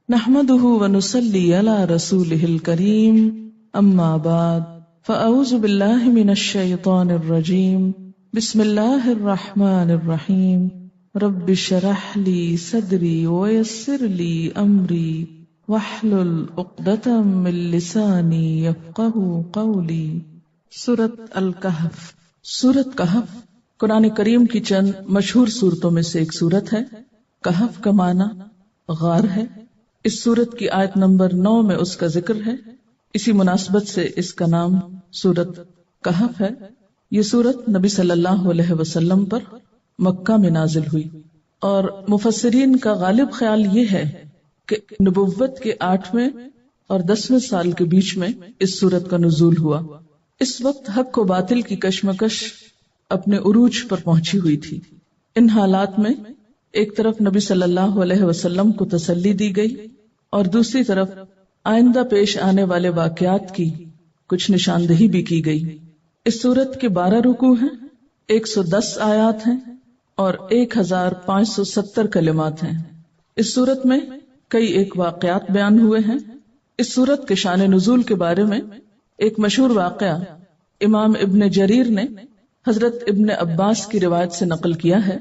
نحمده ونصلي على رسوله الكريم اما بعد فاعوذ بالله من الشيطان الرجيم بسم الله الرحمن الرحيم رب اشرح لي صدري ويسر لي امري واحلل عقدة من لساني يفقهوا قولي۔ سورۃ الکہف۔ سورۃ کہف قرآن کریم کی چند مشہور سورتوں میں سے ایک سورت ہے۔ کہف کا معنی غار ہے۔ اس سورت کی آیت نمبر 9 میں اس کا ذکر ہے، اسی مناسبت سے اس کا نام سورت کہف ہے۔ یہ سورت نبی صلی اللہ علیہ وسلم پر مکہ میں نازل ہوئی، اور مفسرین کا غالب خیال یہ ہے کہ نبوت کے 8ویں اور 10ویں سال کے بیچ میں اس سورت کا نزول ہوا۔ اس وقت حق و باطل کی کشمکش اپنے عروج پر پہنچی ہوئی تھی۔ ان حالات میں ایک طرف نبی صلی اللہ علیہ وسلم کو تسلی دی گئی اور دوسری طرف آئندہ پیش آنے والے واقعات کی کچھ نشاندہی بھی کی گئی۔ اس سورت کے 12 رکوع ہیں، 110 آیات ہیں اور 1570 کلمات ہیں۔ اس سورت میں کئی ایک واقعات بیان ہوئے ہیں۔ اس سورت کے شان نزول کے بارے میں ایک مشہور واقعہ امام ابن جریر نے حضرت ابن عباس کی روایت سے نقل کیا ہے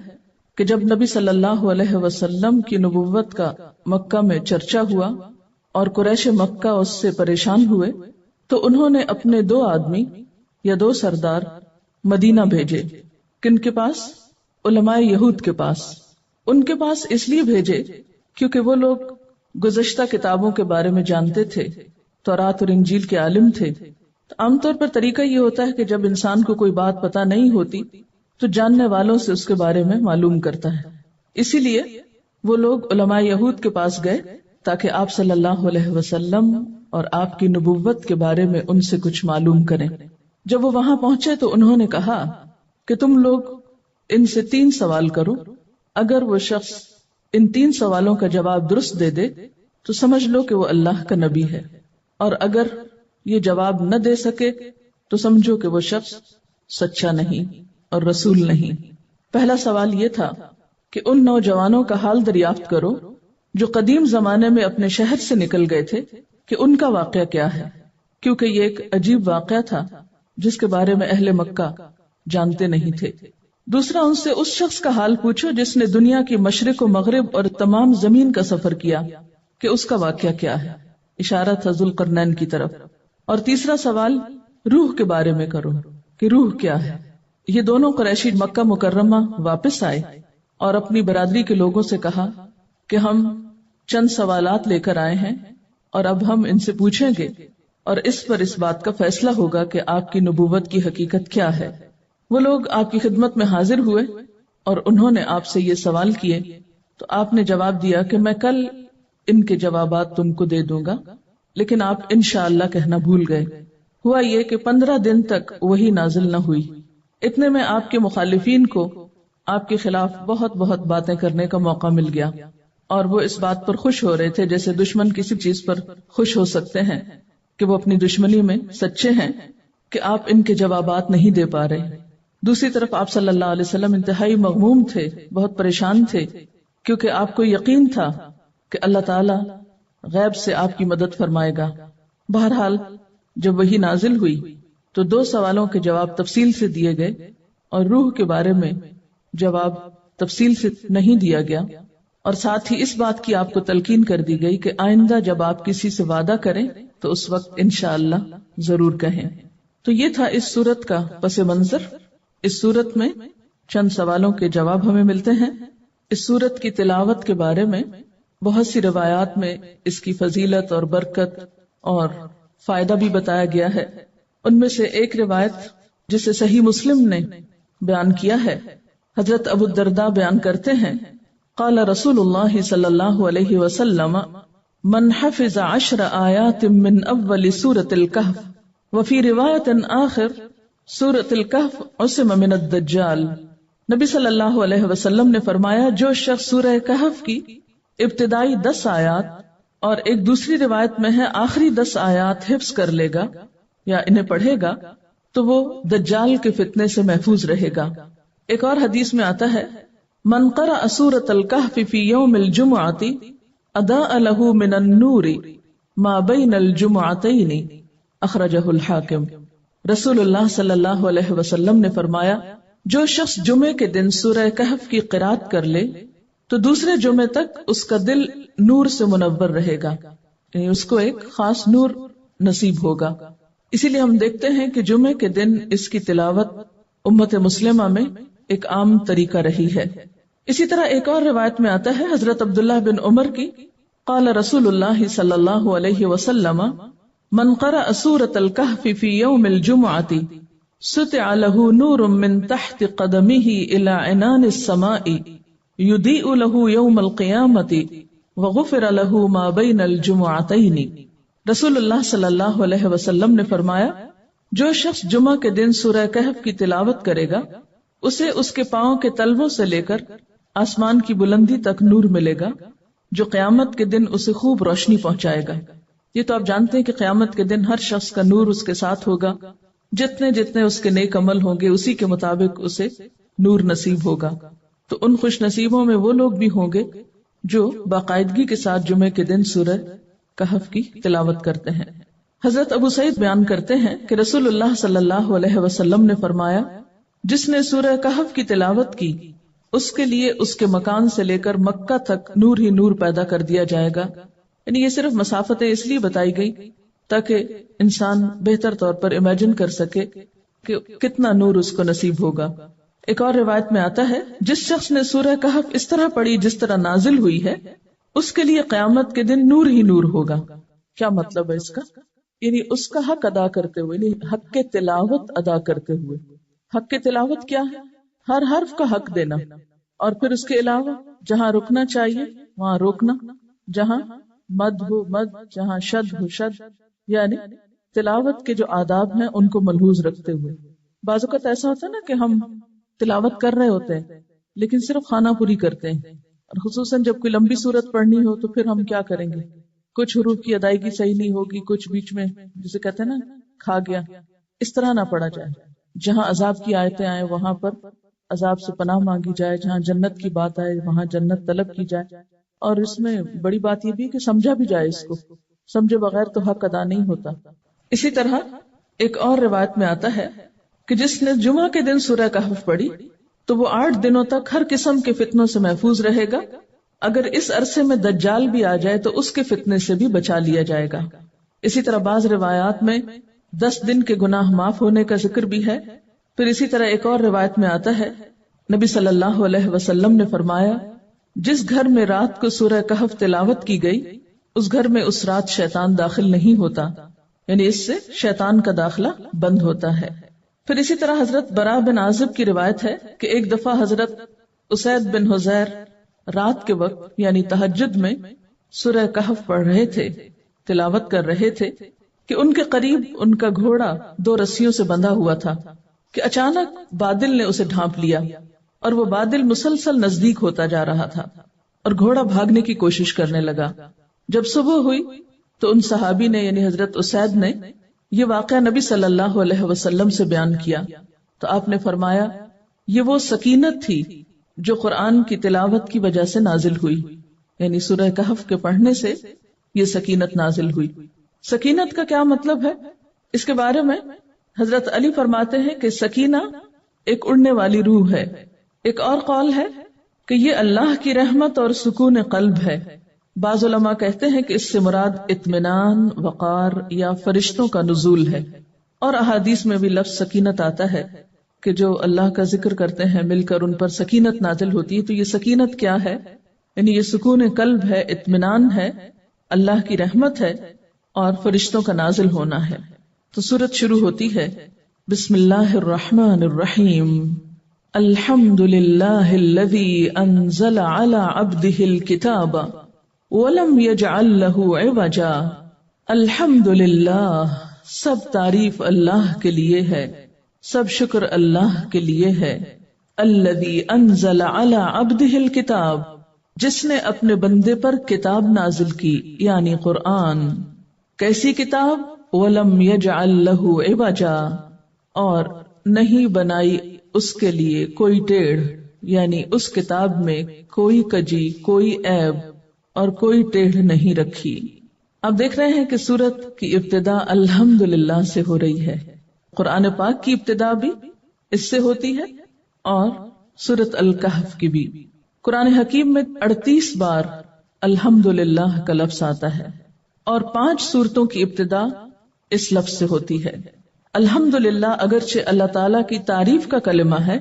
کہ جب نبی صلی اللہ علیہ وسلم کی نبوت کا مکہ میں چرچا ہوا اور قریش مکہ اس سے پریشان ہوئے تو انہوں نے اپنے 2 آدمی یا 2 سردار مدینہ بھیجے۔ کن کے پاس؟ علماء یہود کے پاس۔ ان کے پاس اس لیے بھیجے کیونکہ وہ لوگ گزشتہ کتابوں کے بارے میں جانتے تھے، تورات اور انجیل کے عالم تھے۔ عام طور پر طریقہ یہ ہوتا ہے کہ جب انسان کو کوئی بات پتہ نہیں ہوتی تو جاننے والوں سے اس کے بارے میں معلوم کرتا ہے۔ اسی لیے وہ لوگ علماء یہود کے پاس گئے تاکہ آپ صلی اللہ علیہ وسلم اور آپ کی نبوت کے بارے میں ان سے کچھ معلوم کریں۔ جب وہ وہاں پہنچے تو انہوں نے کہا کہ تم لوگ ان سے 3 سوال کرو، اگر وہ شخص ان 3 سوالوں کا جواب درست دے دے تو سمجھ لو کہ وہ اللہ کا نبی ہے، اور اگر یہ جواب نہ دے سکے تو سمجھو کہ وہ شخص سچا نہیں اور رسول نہیں۔ پہلا سوال یہ تھا کہ ان نوجوانوں کا حال دریافت کرو جو قدیم زمانے میں اپنے شہر سے نکل گئے تھے کہ ان کا واقعہ کیا ہے، کیونکہ یہ ایک عجیب واقعہ تھا جس کے بارے میں اہل مکہ جانتے نہیں تھے۔ دوسرا، ان سے اس شخص کا حال پوچھو جس نے دنیا کی مشرق و مغرب اور تمام زمین کا سفر کیا کہ اس کا واقعہ کیا ہے، اشارہ تھا ذوالقرنین کی طرف۔ اور تیسرا سوال روح کے بارے میں کرو کہ روح کیا ہے۔ یہ دونوں قریشی مکہ مکرمہ واپس آئے اور اپنی برادری کے لوگوں سے کہا کہ ہم چند سوالات لے کر آئے ہیں اور اب ہم ان سے پوچھیں گے اور اس پر اس بات کا فیصلہ ہوگا کہ آپ کی نبوت کی حقیقت کیا ہے۔ وہ لوگ آپ کی خدمت میں حاضر ہوئے اور انہوں نے آپ سے یہ سوال کیے تو آپ نے جواب دیا کہ میں کل ان کے جوابات تم کو دے دوں گا، لیکن آپ انشاءاللہ کہنا بھول گئے۔ ہوا یہ کہ 15 دن تک وحی نازل نہ ہوئی۔ اتنے میں آپ کے مخالفین کو آپ کے خلاف بہت بہت باتیں کرنے کا موقع مل گیا، اور وہ اس بات پر خوش ہو رہے تھے جیسے دشمن کسی چیز پر خوش ہو سکتے ہیں کہ وہ اپنی دشمنی میں سچے ہیں کہ آپ ان کے جوابات نہیں دے پا رہے۔ دوسری طرف آپ صلی اللہ علیہ وسلم انتہائی مغموم تھے، بہت پریشان تھے، کیونکہ آپ کو یقین تھا کہ اللہ تعالی غیب سے آپ کی مدد فرمائے گا۔ بہرحال جب وحی نازل ہوئی تو 2 سوالوں کے جواب تفصیل سے دیے گئے اور روح کے بارے میں جواب تفصیل سے نہیں دیا گیا، اور ساتھ ہی اس بات کی آپ کو تلقین کر دی گئی کہ آئندہ جب آپ کسی سے وعدہ کریں تو اس وقت انشاءاللہ ضرور کہیں۔ تو یہ تھا اس سورت کا پس منظر۔ اس سورت میں چند سوالوں کے جواب ہمیں ملتے ہیں۔ اس سورت کی تلاوت کے بارے میں بہت سی روایات میں اس کی فضیلت اور برکت اور فائدہ بھی بتایا گیا ہے۔ ان میں سے ایک روایت جسے صحیح مسلم نے بیان کیا ہے، حضرت ابو الدرداء بیان کرتے ہیں، قال رسول اللہ صلی اللہ علیہ وسلم من حفظ 10 آیات من اول سورة الکہف وفی روایت آخر سورة الکہف عصم من الدجال۔ نبی صلی اللہ علیہ وسلم نے فرمایا، جو شخص سورہ کہف کی ابتدائی 10 آیات اور ایک دوسری روایت میں ہے آخری 10 آیات حفظ کر لے گا یا انہیں پڑھے گا تو وہ دجال کے فتنے سے محفوظ رہے گا۔ ایک اور حدیث میں آتا ہے، من قرأ سورة الکہف فی یوم الجمعۃ اضاء له من النور ما بین الجمعتین اخرجہ الحاکم۔ رسول اللہ صلی اللہ علیہ وسلم نے فرمایا جو شخص جمعے کے دن سورہ کہف کی قرات کر لے تو دوسرے جمعے تک اس کا دل نور سے منور رہے گا، یعنی اس کو ایک خاص نور نصیب ہوگا۔ اسی لیے ہم دیکھتے ہیں کہ جمعے کے دن اس کی تلاوت امت مسلمہ میں ایک عام طریقہ رہی ہے۔ اسی طرح ایک اور روایت میں آتا ہے حضرت عبداللہ بن عمر کی، قال رسول اللہ صلی اللہ علیہ وسلم من قرأ سورة الكهف في يوم الجمعة سطع له نور من تحت قدمه إلى عنان السماء يضيء له يوم القيامة وغفر له ما بين الجمعتين۔ رسول اللہ صلی اللہ علیہ وسلم نے فرمایا جو شخص جمعہ کے دن سورہ کہف کی تلاوت کرے گا اسے اس کے پاؤں کے تلووں سے لے کر آسمان کی بلندی تک نور ملے گا جو قیامت کے دن اسے خوب روشنی پہنچائے گا۔ یہ تو آپ جانتے ہیں کہ قیامت کے دن ہر شخص کا نور اس کے ساتھ ہوگا، جتنے جتنے اس کے نیک عمل ہوں گے اسی کے مطابق اسے نور نصیب ہوگا۔ تو ان خوش نصیبوں میں وہ لوگ بھی ہوں گے جو باقاعدگی کے ساتھ جمعے کے دن سورہ کہف کی تلاوت کرتے ہیں۔ حضرت ابو سعید بیان کرتے ہیں کہ رسول اللہ صلی اللہ علیہ وسلم نے فرمایا جس نے سورہ کہف کی تلاوت کی اس کے لیے اس کے مکان سے لے کر مکہ تک نور ہی نور پیدا کر دیا جائے گا۔ یعنی یہ صرف مسافتیں اس لیے بتائی گئی تاکہ انسان بہتر طور پر امیجن کر سکے کہ کتنا نور اس کو نصیب ہوگا۔ ایک اور روایت میں آتا ہے جس شخص نے سورہ کہف اس طرح پڑھی جس طرح نازل ہوئی ہے اس کے لیے قیامت کے دن نور ہی نور ہوگا۔ کیا مطلب ہے اس کا؟ یعنی اس کا حق ادا کرتے ہوئے، یعنی حق کے تلاوت ادا کرتے ہوئے۔ حق کے تلاوت کیا ہے؟ ہر حرف کا حق دینا، اور پھر اس کے علاوہ جہاں رکنا چاہیے وہاں روکنا، جہاں مد ہو مد، جہاں شد ہو شد، یعنی تلاوت کے جو آداب ہیں ان کو ملحوظ رکھتے ہوئے۔ بعض اوقات ایسا ہوتا ہے نا کہ ہم تلاوت کر رہے ہوتے ہیں لیکن صرف خانہ پوری کرتے ہیں، اور خصوصاً جب کوئی لمبی صورت پڑھنی ہو تو پھر ہم کیا کریں گے؟ کچھ حروف کی ادائیگی صحیح نہیں ہوگی، کچھ بیچ میں جسے کہتے ہیں نا کھا گیا۔ اس طرح نہ پڑھا جائے۔ جہاں عذاب کی آیتیں آئے وہاں پر عذاب سے پناہ مانگی جائے، جہاں جنت کی بات آئے وہاں جنت طلب کی جائے، اور اس میں بڑی بات یہ بھی کہ سمجھا بھی جائے، اس کو سمجھے بغیر تو حق ادا نہیں ہوتا۔ اسی طرح ایک اور روایت میں آتا ہے کہ جس نے جمعہ کے دن سورہ کہف پڑھی تو وہ 8 دنوں تک ہر قسم کے فتنوں سے محفوظ رہے گا، اگر اس عرصے میں دجال بھی آ جائے تو اس کے فتنے سے بھی بچا لیا جائے گا۔ اسی طرح بعض روایات میں 10 دن کے گناہ معاف ہونے کا ذکر بھی ہے۔ پھر اسی طرح ایک اور روایت میں آتا ہے نبی صلی اللہ علیہ وسلم نے فرمایا جس گھر میں رات کو سورہ کہف تلاوت کی گئی اس گھر میں اس رات شیطان داخل نہیں ہوتا، یعنی اس سے شیطان کا داخلہ بند ہوتا ہے۔ پھر اسی طرح حضرت براء بن عازب کی روایت ہے کہ ایک دفعہ حضرت اسید بن حضیر رات کے وقت یعنی تہجد میں سورہ کہف پڑھ رہے تھے، تلاوت کر رہے تھے کہ ان کے قریب ان کا گھوڑا 2 رسیوں سے بندھا ہوا تھا کہ اچانک بادل نے اسے ڈھانپ لیا، اور وہ بادل مسلسل نزدیک ہوتا جا رہا تھا اور گھوڑا بھاگنے کی کوشش کرنے لگا۔ جب صبح ہوئی تو ان صحابی نے یعنی حضرت اسید نے یہ واقعہ نبی صلی اللہ علیہ وسلم سے بیان کیا تو آپ نے فرمایا یہ وہ سکینت تھی جو قرآن کی تلاوت کی وجہ سے نازل ہوئی، یعنی سورہ کہف کے پڑھنے سے یہ سکینت نازل ہوئی۔ سکینت کا کیا مطلب ہے؟ اس کے بارے میں حضرت علی فرماتے ہیں کہ سکینہ ایک اڑنے والی روح ہے۔ ایک اور قول ہے کہ یہ اللہ کی رحمت اور سکون قلب ہے۔ بعض علماء کہتے ہیں کہ اس سے مراد اطمینان، وقار یا فرشتوں کا نزول ہے، اور احادیث میں بھی لفظ سکینت آتا ہے کہ جو اللہ کا ذکر کرتے ہیں مل کر ان پر سکینت نازل ہوتی ہے۔ تو یہ سکینت کیا ہے؟ یعنی یہ سکون قلب ہے، اطمینان ہے، اللہ کی رحمت ہے اور فرشتوں کا نازل ہونا ہے۔ تو سورت شروع ہوتی ہے بسم اللہ الرحمن الرحیم، الحمد للہ الذی انزل علی عبدہ الکتاب ولم یجعل لہ عوجا۔ الحمد للہ، سب تعریف اللہ کے لیے ہے، سب شکر اللہ کے لیے ہے۔ الذی انزل علی عبدہ الکتاب، جس نے اپنے بندے پر کتاب نازل کی یعنی قرآن۔ کیسی کتاب؟ وَلَمْ يَجْعَلْ لَهُ عِوَجًا، اور نہیں بنائی اس کے لیے کوئی ٹیڑھ، یعنی اس کتاب میں کوئی کجی، کوئی عیب، اور کوئی ٹیڑھ نہیں رکھی۔ اب دیکھ رہے ہیں کہ سورت کی ابتدا الحمدللہ سے ہو رہی ہے۔ قرآن پاک کی ابتدا بھی اس سے ہوتی ہے اور سورت الکہف کی بھی۔ قرآن حکیم میں 38 بار الحمدللہ کا لفظ آتا ہے اور 5 سورتوں کی ابتدا اس لفظ سے ہوتی ہے۔ الحمدللہ اگرچہ اللہ تعالیٰ کی تعریف کا کلمہ ہے،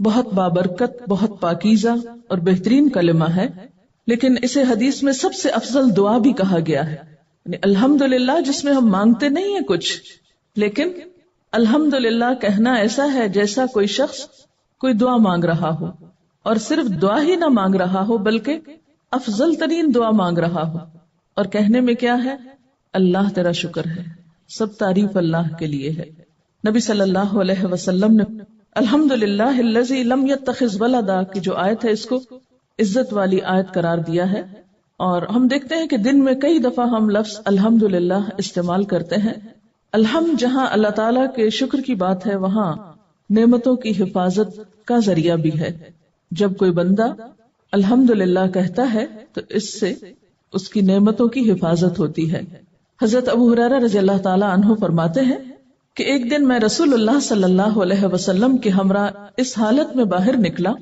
بہت بابرکت، بہت پاکیزہ اور بہترین کلمہ ہے، لیکن اسے حدیث میں سب سے افضل دعا بھی کہا گیا ہے۔ یعنی الحمدللہ جس میں ہم مانگتے نہیں ہیں کچھ، لیکن الحمدللہ کہنا ایسا ہے جیسا کوئی شخص کوئی دعا مانگ رہا ہو، اور صرف دعا ہی نہ مانگ رہا ہو بلکہ افضل ترین دعا مانگ رہا ہو، اور کہنے میں کیا ہے؟ اللہ تیرا شکر ہے، سب تعریف اللہ کے لیے ہے۔ نبی صلی اللہ علیہ وسلم نے الحمدللہ الذی لم یتخذ ولدا کی جو آیت ہے اس کو عزت والی آیت قرار دیا ہے، اور ہم دیکھتے ہیں کہ دن میں کئی دفعہ ہم لفظ الحمدللہ استعمال کرتے ہیں۔ الحمد جہاں اللہ تعالیٰ کے شکر کی بات ہے، وہاں نعمتوں کی حفاظت کا ذریعہ بھی ہے۔ جب کوئی بندہ الحمدللہ کہتا ہے تو اس سے اس کی نعمتوں کی حفاظت ہوتی ہے۔ حضرت ابو ہریرہ رضی اللہ تعالیٰ عنہ فرماتے ہیں کہ ایک دن میں رسول اللہ صلی اللہ علیہ وسلم کے ہمراہ اس حالت میں باہر نکلا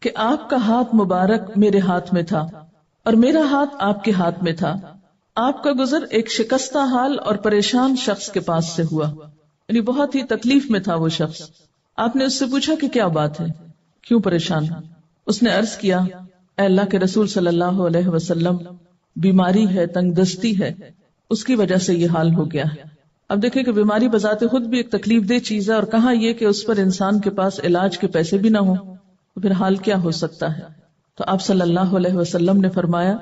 کہ آپ کا ہاتھ مبارک میرے ہاتھ میں تھا اور میرا ہاتھ آپ کے ہاتھ میں تھا۔ آپ کا گزر ایک شکستہ حال اور پریشان شخص کے پاس سے ہوا، یعنی بہت ہی تکلیف میں تھا وہ شخص۔ آپ نے اس سے پوچھا کہ کیا بات ہے، کیوں پریشان ہے؟ اس نے عرض کیا، اے اللہ کے رسول صلی اللہ علیہ وسلم، بیماری ہے، تنگ دستی ہے، اس کی وجہ سے یہ حال ہو گیا ہے۔ اب دیکھیں کہ بیماری بذات خود بھی ایک تکلیف دہ چیز ہے، اور کہاں یہ کہ اس پر انسان کے پاس علاج کے پیسے بھی نہ ہوں، تو پھر حال کیا ہو سکتا ہے؟ تو آپ صلی اللہ علیہ وسلم نے فرمایا،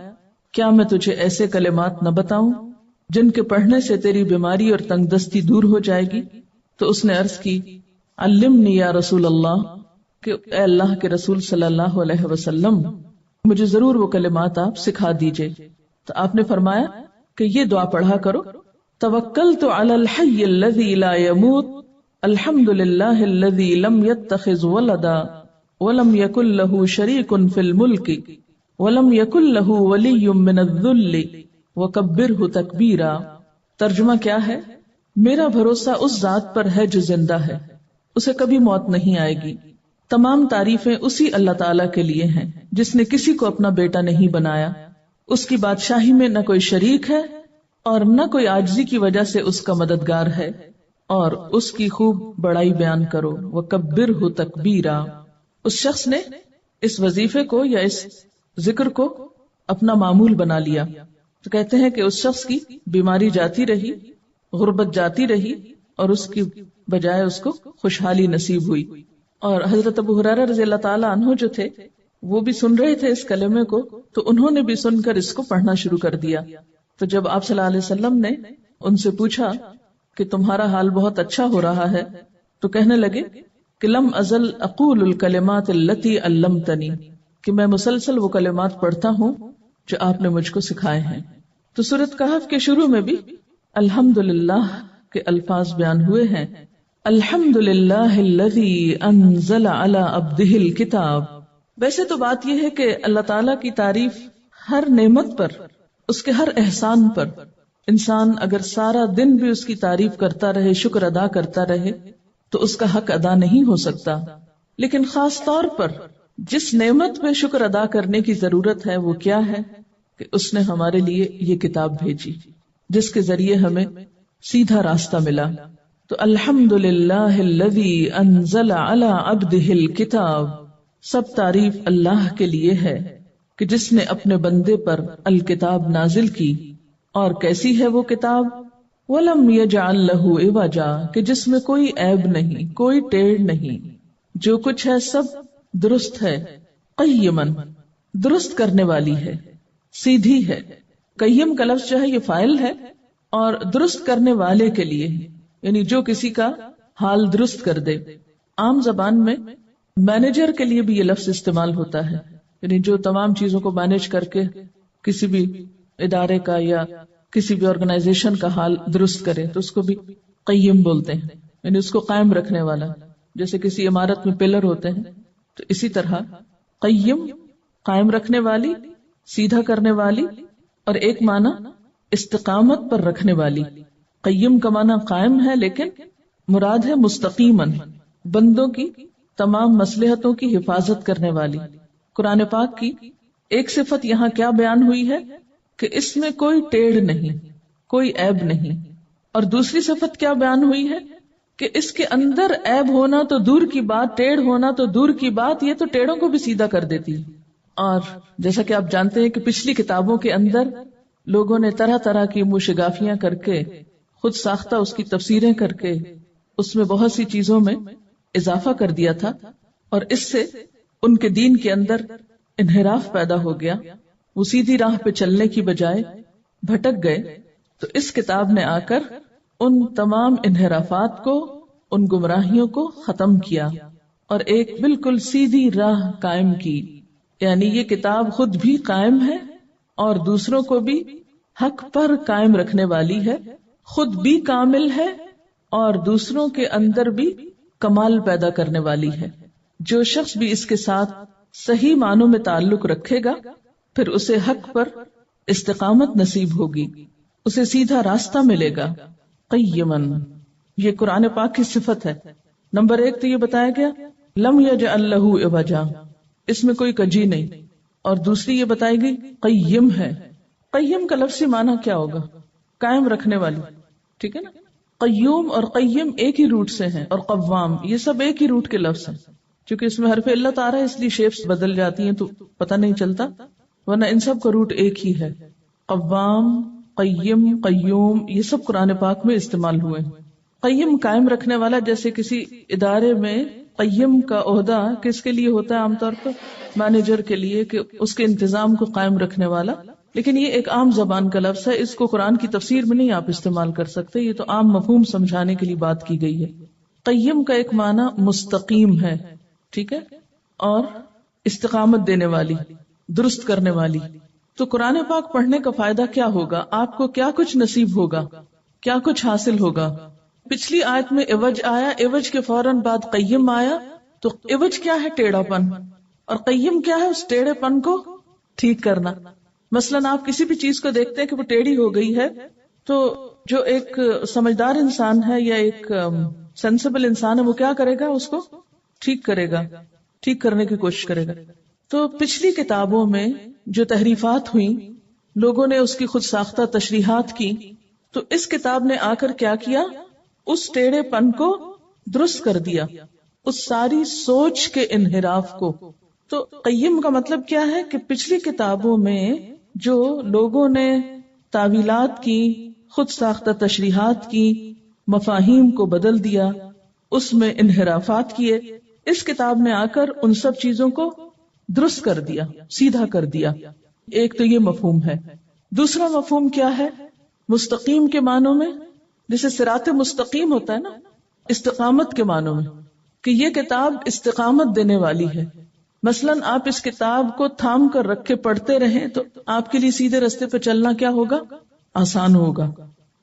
کیا میں تجھے ایسے کلمات نہ بتاؤں جن کے پڑھنے سے تیری بیماری اور تنگ دستی دور ہو جائے گی؟ تو اس نے عرض کی، علمنی یا رسول اللہ، کہ اے اللہ کے رسول صلی اللہ علیہ وسلم، مجھے ضرور وہ کلمات آپ سکھا دیجئے۔ تو آپ نے فرمایا کہ یہ دعا پڑھا کرو، توکلت علی الحی الذی لا یموت، الحمد للہ الذی لم یتخذ ولدا ولم یکن لہ شریک فی الملک ولم یکن لہ ولی من الذل وکبرہ تکبیرا۔ ترجمہ کیا ہے؟ میرا بھروسہ اس ذات پر ہے جو زندہ ہے، اسے کبھی موت نہیں آئے گی، تمام تعریفیں اسی اللہ تعالیٰ کے لیے ہیں جس نے کسی کو اپنا بیٹا نہیں بنایا، اس کی بادشاہی میں نہ کوئی شریک ہے اور نہ کوئی عاجزی کی وجہ سے اس کا مددگار ہے، اور اس کی خوب بڑائی بیان کرو، وکبرہ تکبیرا۔ اس شخص نے اس وظیفے کو یا اس ذکر کو اپنا معمول بنا لیا، تو کہتے ہیں کہ اس شخص کی بیماری جاتی رہی، غربت جاتی رہی، اور اس کی بجائے اس کو خوشحالی نصیب ہوئی۔ اور حضرت ابو ہریرہ رضی اللہ تعالیٰ عنہ جو تھے وہ بھی سن رہے تھے اس کلمے کو، تو انہوں نے بھی سن کر اس کو پڑھنا شروع کر دیا۔ تو جب آپ صلی اللہ علیہ وسلم نے ان سے پوچھا کہ تمہارا حال بہت اچھا ہو رہا ہے، تو کہنے لگے کہ لم ازل اقول الکلمات التی علمتنی، کہ میں مسلسل وہ کلمات پڑھتا ہوں جو آپ نے مجھ کو سکھائے ہیں۔ تو سورۃ کہف کے شروع میں بھی الحمدللہ کے الفاظ بیان ہوئے ہیں، الحمدللہ الذی انزل علی عبدہ الکتاب۔ ویسے تو بات یہ ہے کہ اللہ تعالیٰ کی تعریف ہر نعمت پر، اس کے ہر احسان پر، انسان اگر سارا دن بھی اس کی تعریف کرتا رہے، شکر ادا کرتا رہے، تو اس کا حق ادا نہیں ہو سکتا۔ لیکن خاص طور پر جس نعمت پہ شکر ادا کرنے کی ضرورت ہے وہ کیا ہے؟ کہ اس نے ہمارے لیے یہ کتاب بھیجی جس کے ذریعے ہمیں سیدھا راستہ ملا۔ تو الحمدللہ الذی انزل علی عبدہ الکتاب، سب تعریف اللہ کے لیے ہے کہ جس نے اپنے بندے پر الکتاب نازل کی، اور کیسی ہے وہ کتاب؟ وَلَمْ يَجْعَلْ لَهُ عِوَجًا، کہ جس میں کوئی عیب نہیں، کوئی ٹیڑھ نہیں، جو کچھ ہے سب درست ہے، قیماً، درست کرنے والی ہے، سیدھی ہے۔ قیم کا لفظ جو ہے یہ فاعل ہے، اور درست کرنے والے کے لیے، یعنی جو کسی کا حال درست کر دے۔ عام زبان میں مینیجر کے لیے بھی یہ لفظ استعمال ہوتا ہے، یعنی جو تمام چیزوں کو مینیج کر کے کسی بھی ادارے کا یا کسی بھی آرگنائزیشن کا حال درست کرے تو اس کو بھی قیم بولتے ہیں، یعنی اس کو قائم رکھنے والا۔ جیسے کسی عمارت میں پلر ہوتے ہیں، تو اسی طرح قیم، قائم رکھنے والی، سیدھا کرنے والی، اور ایک معنی استقامت پر رکھنے والی. قیم کا معنی قائم ہے، لیکن مراد ہے مستقیمن، بندوں کی تمام مصلحتوں کی حفاظت کرنے والی. قرآن پاک کی ایک صفت یہاں کیا بیان ہوئی ہے کہ اس میں کوئی ٹیڑھ نہیں، کوئی عیب نہیں، اور دوسری صفت کیا بیان ہوئی ہے کہ اس کے اندر عیب ہونا تو دور کی بات، ٹیڑھ ہونا تو دور کی بات، یہ تو ٹیڑھوں کو بھی سیدھا کر دیتی ہے. اور جیسا کہ آپ جانتے ہیں کہ پچھلی کتابوں کے اندر لوگوں نے طرح طرح کی موشگافیاں کر کے، خود ساختہ اس کی تفسیریں کر کے اس میں بہت سی چیزوں میں اضافہ کر دیا تھا، اور اس سے ان کے دین کے اندر انحراف پیدا ہو گیا. وہ سیدھی راہ پہ چلنے کی بجائے بھٹک گئے. تو اس کتاب نے آ کر ان تمام انحرافات کو، ان گمراہیوں کو ختم کیا اور ایک بالکل سیدھی راہ قائم کی. یعنی یہ کتاب خود بھی قائم ہے اور دوسروں کو بھی حق پر قائم رکھنے والی ہے، خود بھی کامل ہے اور دوسروں کے اندر بھی کمال پیدا کرنے والی ہے. جو شخص بھی اس کے ساتھ صحیح معنوں میں تعلق رکھے گا پھر اسے حق پر استقامت نصیب ہوگی، اسے سیدھا راستہ ملے گا. قیمن، یہ قرآن پاک کی صفت ہے. نمبر 1 تو یہ بتایا گیا لم یجعل لہ عوجا، اس میں کوئی کجی نہیں. اور دوسری یہ بتائی گئی قیم ہے. قیم کا لفظی معنی کیا ہوگا؟ قائم رکھنے والی، ٹھیک ہے نا. قیوم اور قیم ایک ہی روٹ سے ہیں، اور قوام یہ سب ایک ہی روٹ کے لفظ ہیں. چونکہ اس میں حرف علت آ رہا ہے اس لیے شیپس بدل جاتی ہیں تو پتہ نہیں چلتا، ورنہ ان سب کا روٹ ایک ہی ہے. قوام، قیم، قیوم یہ سب قرآن پاک میں استعمال ہوئے ہیں. قیم قائم رکھنے والا، جیسے کسی ادارے میں قیم کا عہدہ کس کے لیے ہوتا ہے؟ عام طور پر مینیجر کے لیے، کہ اس کے انتظام کو قائم رکھنے والا. لیکن یہ ایک عام زبان کا لفظ ہے، اس کو قرآن کی تفسیر میں نہیں آپ استعمال کر سکتے، یہ تو عام مفہوم سمجھانے کے لیے بات کی گئی ہے. قیم کا ایک معنی مستقیم ہے، ٹھیک ہے، اور استقامت دینے والی، درست کرنے والی. تو قرآن پاک پڑھنے کا فائدہ کیا ہوگا؟ آپ کو کیا کچھ نصیب ہوگا، کیا کچھ حاصل ہوگا؟ پچھلی آیت میں عوج آیا، عوج کے فوراً بعد قیم آیا. تو عوج کیا ہے؟ ٹیڑھا پن. اور قیم کیا ہے؟ اس ٹیڑھے پن کو ٹھیک کرنا. مثلاً آپ کسی بھی چیز کو دیکھتے ہیں کہ وہ ٹیڑھی ہو گئی ہے، تو جو ایک سمجھدار انسان ہے یا ایک سینسیبل انسان ہے وہ کیا کرے گا؟ اس کو ٹھیک کرے گا، ٹھیک کرنے کی کوشش کرے گا. تو پچھلی کتابوں میں جو تحریفات ہوئیں، لوگوں نے اس کی خود ساختہ تشریحات کی، تو اس کتاب نے آ کر کیا کیا؟ اس ٹیڑھے پن کو درست کر دیا، اس ساری سوچ کے انحراف کو. تو قیم کا مطلب کیا ہے کہ پچھلی کتابوں میں جو لوگوں نے تعویلات کی، خود ساختہ تشریحات کی، مفاہیم کو بدل دیا، اس میں انحرافات کیے، اس کتاب نے آ کر ان سب چیزوں کو درست کر دیا، سیدھا کر دیا. ایک تو یہ مفہوم ہے. دوسرا مفہوم کیا ہے؟ مستقیم کے معنوں میں، جیسے صراط مستقیم ہوتا ہے نا، استقامت کے معنوں میں، کہ یہ کتاب استقامت دینے والی ہے. مثلاً آپ اس کتاب کو تھام کر رکھ کے پڑھتے رہیں تو آپ کے لیے سیدھے رستے پہ چلنا کیا ہوگا؟ آسان ہوگا.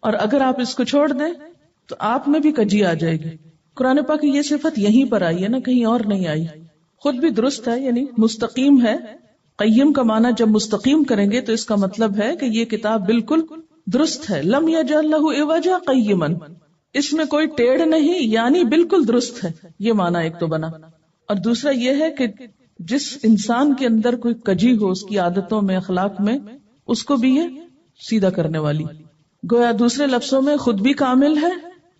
اور اگر آپ اس کو چھوڑ دیں تو آپ میں بھی کجی آ جائے گی. قرآن پاک کی یہ صفت یہیں پر آئی ہے نا، کہیں اور نہیں آئی. خود بھی درست ہے، یعنی مستقیم ہے. قیم کا معنی جب مستقیم کریں گے تو اس کا مطلب ہے کہ یہ کتاب بالکل درست ہے. لم یجعل لہ عوجا قیما، اس میں کوئی ٹیڑھ نہیں، یعنی بالکل درست ہے. یہ معنی ایک تو بنا. اور دوسرا یہ ہے کہ جس انسان کے اندر کوئی کجی ہو، اس کی عادتوں میں، اخلاق میں، اس کو بھی یہ سیدھا کرنے والی. گویا دوسرے لفظوں میں خود بھی کامل ہے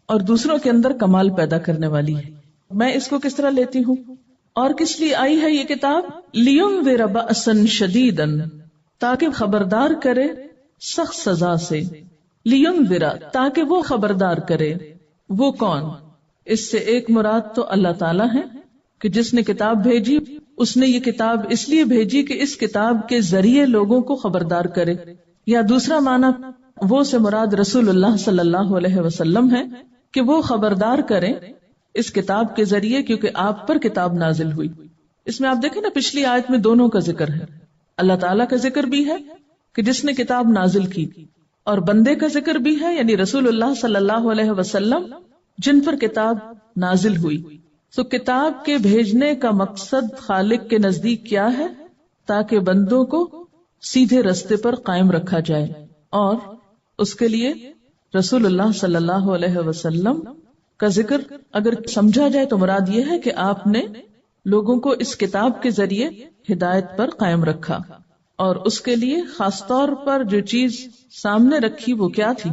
اور دوسروں کے اندر کمال پیدا کرنے والی ہے. میں اس کو کس طرح لیتی ہوں اور کس لیے آئی ہے یہ کتاب؟ لِيُنذِرَ بَأْسًا شَدِيدًا، تاکہ خبردار کرے سخت سزا سے. لِيُنذِرَ، تاکہ وہ خبردار کرے. وہ کون؟ اس سے ایک مراد تو اللہ تعالیٰ ہے کہ جس نے کتاب بھیجی، اس نے یہ کتاب اس لیے بھیجی کہ اس کتاب کے ذریعے لوگوں کو خبردار کرے. یا دوسرا معنی وہ سے مراد رسول اللہ صلی اللہ علیہ وسلم ہے کہ وہ خبردار کریں اس کتاب کے ذریعے، کیونکہ آپ پر کتاب نازل ہوئی. اس میں آپ دیکھیں نا، پچھلی آیت میں دونوں کا ذکر ہے. اللہ تعالیٰ کا ذکر بھی ہے کہ جس نے کتاب نازل کی، اور بندے کا ذکر بھی ہے، یعنی رسول اللہ صلی اللہ علیہ وسلم جن پر کتاب نازل ہوئی. تو کتاب کے بھیجنے کا مقصد خالق کے نزدیک کیا ہے؟ تاکہ بندوں کو سیدھے رستے پر قائم رکھا جائے. اور اس کے لیے رسول اللہ صلی اللہ علیہ وسلم کا ذکر اگر سمجھا جائے تو مراد یہ ہے کہ آپ نے لوگوں کو اس کتاب کے ذریعے ہدایت پر قائم رکھا. اور اس کے لیے خاص طور پر جو چیز سامنے رکھی وہ کیا تھی؟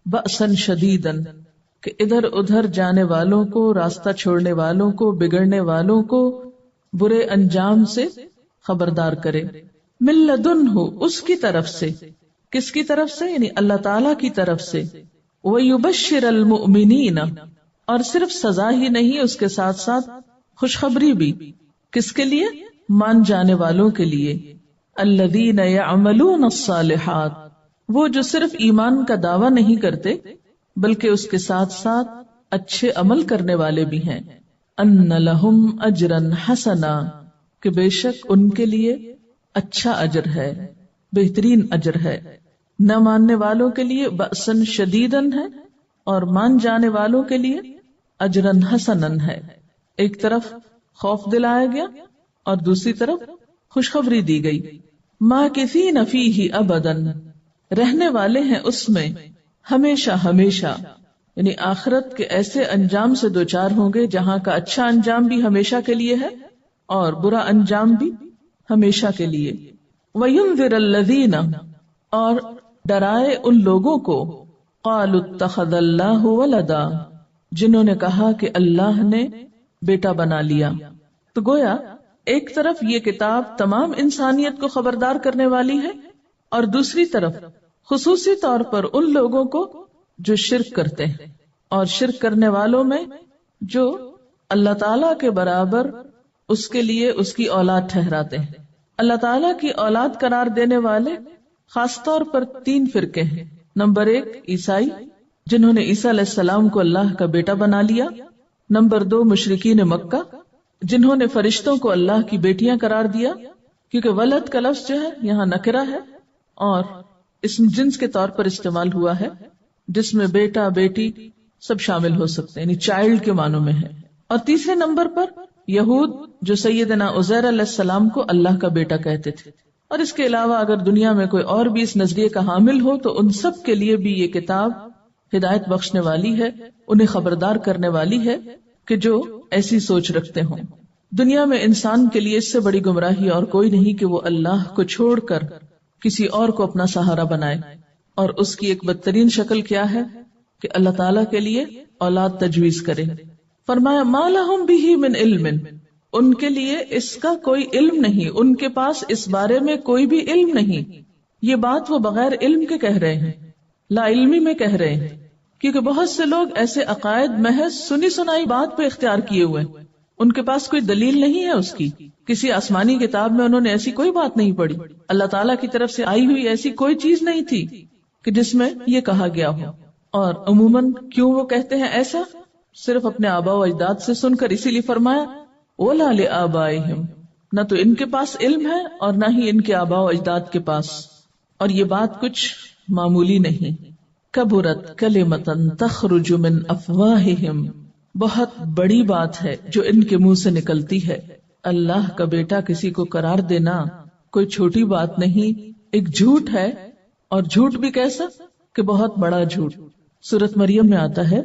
بأسن شدیدن، کہ ادھر ادھر جانے والوں کو، راستہ چھوڑنے والوں کو، بگڑنے والوں کو برے انجام سے خبردار کرے. من لدنہ، اس کی طرف سے. کس کی طرف سے؟ یعنی اللہ تعالی کی طرف سے. وَيُبَشِّرَ الْمُؤْمِنِينَ، اور صرف سزا ہی نہیں، اس کے ساتھ ساتھ خوشخبری بھی. کس کے لیے؟ مان جانے والوں کے لیے. الَّذِينَ يَعْمَلُونَ الصَّالِحَاتِ، وہ جو صرف ایمان کا دعویٰ نہیں کرتے بلکہ اس کے ساتھ ساتھ اچھے عمل کرنے والے بھی ہیں. أَنَّ لَهُمْ أَجْرًا حَسَنًا، کہ بے شک ان کے لیے اچھا اجر ہے، بہترین اجر ہے. نہ ماننے والوں کے لیے بأسن شدیدن ہے، اور مان جانے والوں کے لیے اجرن حسنن ہے. ایک طرف خوف دلایا گیا اور دوسری طرف خوشخبری دی گئی. ماکثین فیہ ابداً، رہنے والے ہیں اس میں ہمیشہ ہمیشہ. یعنی آخرت کے ایسے انجام سے دوچار ہوں گے جہاں کا اچھا انجام بھی ہمیشہ کے لیے ہے اور برا انجام بھی ہمیشہ کے لیے. وَيُنذِرَ الَّذِينَ، اور ڈرائے ان لوگوں کو قَالُوا اتَّخَذَ اللَّهُ وَلَدًا، جنہوں نے کہا کہ اللہ نے بیٹا بنا لیا. تو گویا ایک طرف یہ کتاب تمام انسانیت کو خبردار کرنے والی ہے، اور دوسری طرف خصوصی طور پر ان لوگوں کو جو شرک کرتے ہیں، اور شرک کرنے والوں میں جو اللہ تعالی کے برابر اس کے لیے اس کی اولاد ٹھہراتے ہیں. اللہ تعالیٰ کی اولاد قرار دینے والے خاص طور پر 3 فرقے ہیں. نمبر 1 عیسائی، جنہوں نے عیسیٰ علیہ السلام کو اللہ کا بیٹا بنا لیا. نمبر 2 مشرکین مکہ، جنہوں نے فرشتوں کو اللہ کی بیٹیاں قرار دیا، کیونکہ ولد کا لفظ جو ہے یہاں نکرہ ہے اور اسم جنس کے طور پر استعمال ہوا ہے، جس میں بیٹا بیٹی سب شامل ہو سکتے ہیں، یعنی چائلڈ کے معنوں میں ہے. اور تیسرے نمبر پر یہود، جو سیدنا عزیر علیہ السلام کو اللہ کا بیٹا کہتے تھے. اور اس کے علاوہ اگر دنیا میں کوئی اور بھی اس نظریے کا حامل ہو تو ان سب کے لیے بھی یہ کتاب ہدایت بخشنے والی ہے، انہیں خبردار کرنے والی ہے کہ جو ایسی سوچ رکھتے ہوں. دنیا میں انسان کے لیے اس سے بڑی گمراہی اور کوئی نہیں کہ وہ اللہ کو چھوڑ کر کسی اور کو اپنا سہارا بنائے. اور اس کی ایک بدترین شکل کیا ہے کہ اللہ تعالیٰ کے لیے اولاد تجویز کرے. فرمایا ما لہم بہ من علم، ان کے لیے اس کا کوئی علم نہیں، ان کے پاس اس بارے میں کوئی بھی علم نہیں. یہ بات وہ بغیر علم کے کہہ رہے ہیں، لا علمی میں کہہ رہے ہیں، کیونکہ بہت سے لوگ ایسے عقائد محض سنی سنائی بات پہ اختیار کیے ہوئے، ان کے پاس کوئی دلیل نہیں ہے اس کی. کسی آسمانی کتاب میں انہوں نے ایسی کوئی بات نہیں پڑھی، اللہ تعالیٰ کی طرف سے آئی ہوئی ایسی کوئی چیز نہیں تھی کہ جس میں یہ کہا گیا ہو. اور عموماً کیوں وہ کہتے ہیں ایسا؟ صرف اپنے آباء و اجداد سے سن کر. اسی لیے فرمایا وَلَا لِآبَائِهِمْ، نہ تو ان کے پاس علم ہے اور نہ ہی ان کے آباء و اجداد کے پاس. اور یہ بات کچھ معمولی نہیں. کبرت کلمۃ تخرج من افواہہم، بہت بڑی بات ہے جو ان کے منہ سے نکلتی ہے. اللہ کا بیٹا کسی کو قرار دینا کوئی چھوٹی بات نہیں، ایک جھوٹ ہے. اور جھوٹ بھی کیسا کہ بہت بڑا جھوٹ. سورۃ مریم میں آتا ہے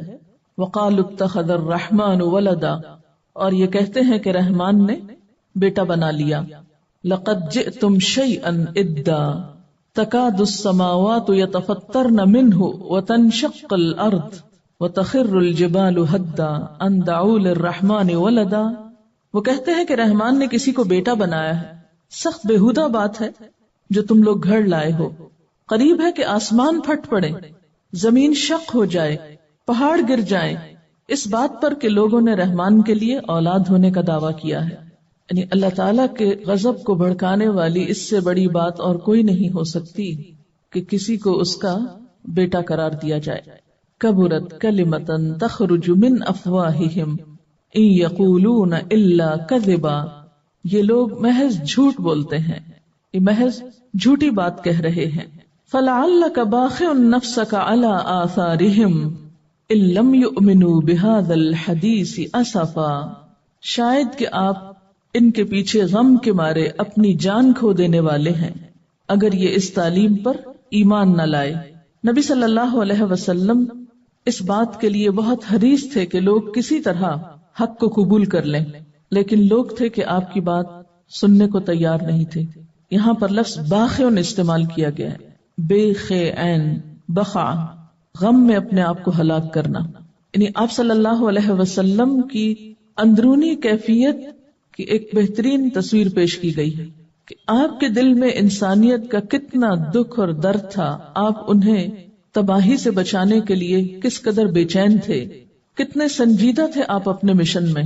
وَقَالُوا اتَّخَذَ الرَّحْمَنُ وَلَدًا، اور یہ کہتے ہیں کہ رحمان نے بیٹا بنا لیا. لَقَدْ جِئْتُمْ شَيْئًا إِدًّا تَكَادُ السَّمَاوَاتُ يَتَفَطَّرْنَ مِنْهُ وَتَنشَقُّ الْأَرْضُ وَتَخِرُّ الْجِبَالُ هَدًّا أَن دَعُوا لِلرَّحْمَنِ وَلَدًا. وہ کہتے ہیں کہ رحمان نے کسی کو بیٹا بنایا ہے. سخت بےہودہ بات ہے جو تم لوگ گھڑ لائے ہو. قریب ہے کہ آسمان پھٹ پڑے، زمین شق ہو جائے، پہاڑ گر جائیں، اس بات پر کہ لوگوں نے رحمان کے لیے اولاد ہونے کا دعویٰ کیا ہے. یعنی اللہ تعالیٰ کے غضب کو بھڑکانے والی اس سے بڑی بات اور کوئی نہیں ہو سکتی کہ کسی کو اس کا بیٹا قرار دیا جائے. کبرت کلمۃ تخرج من افواہہم ان یقولون الا کذبا، یہ لوگ محض جھوٹ بولتے ہیں، یہ محض جھوٹی بات کہہ رہے ہیں. فلعلک باخع نفسک علی آثارہم ان لم یؤمنوا بہذا الحدیث اسفا، شاید کہ آپ ان کے پیچھے غم کے مارے اپنی جان کھو دینے والے ہیں اگر یہ اس تعلیم پر ایمان نہ لائے۔ نبی صلی اللہ علیہ وسلم اس بات کے لیے بہت حریص تھے کہ لوگ کسی طرح حق کو قبول کر لیں، لیکن لوگ تھے کہ آپ کی بات سننے کو تیار نہیں تھے۔ یہاں پر لفظ باخعن استعمال کیا گیا ہے، بے خعین، بخع، غم میں اپنے آپ کو ہلاک کرنا، یعنی آپ صلی اللہ علیہ وسلم کی اندرونی کیفیت کی ایک بہترین تصویر پیش کی گئی ہے کہ آپ کے دل میں انسانیت کا کتنا دکھ اور درد تھا، آپ انہیں تباہی سے بچانے کے لیے کس قدر بے چین تھے، کتنے سنجیدہ تھے آپ اپنے مشن میں،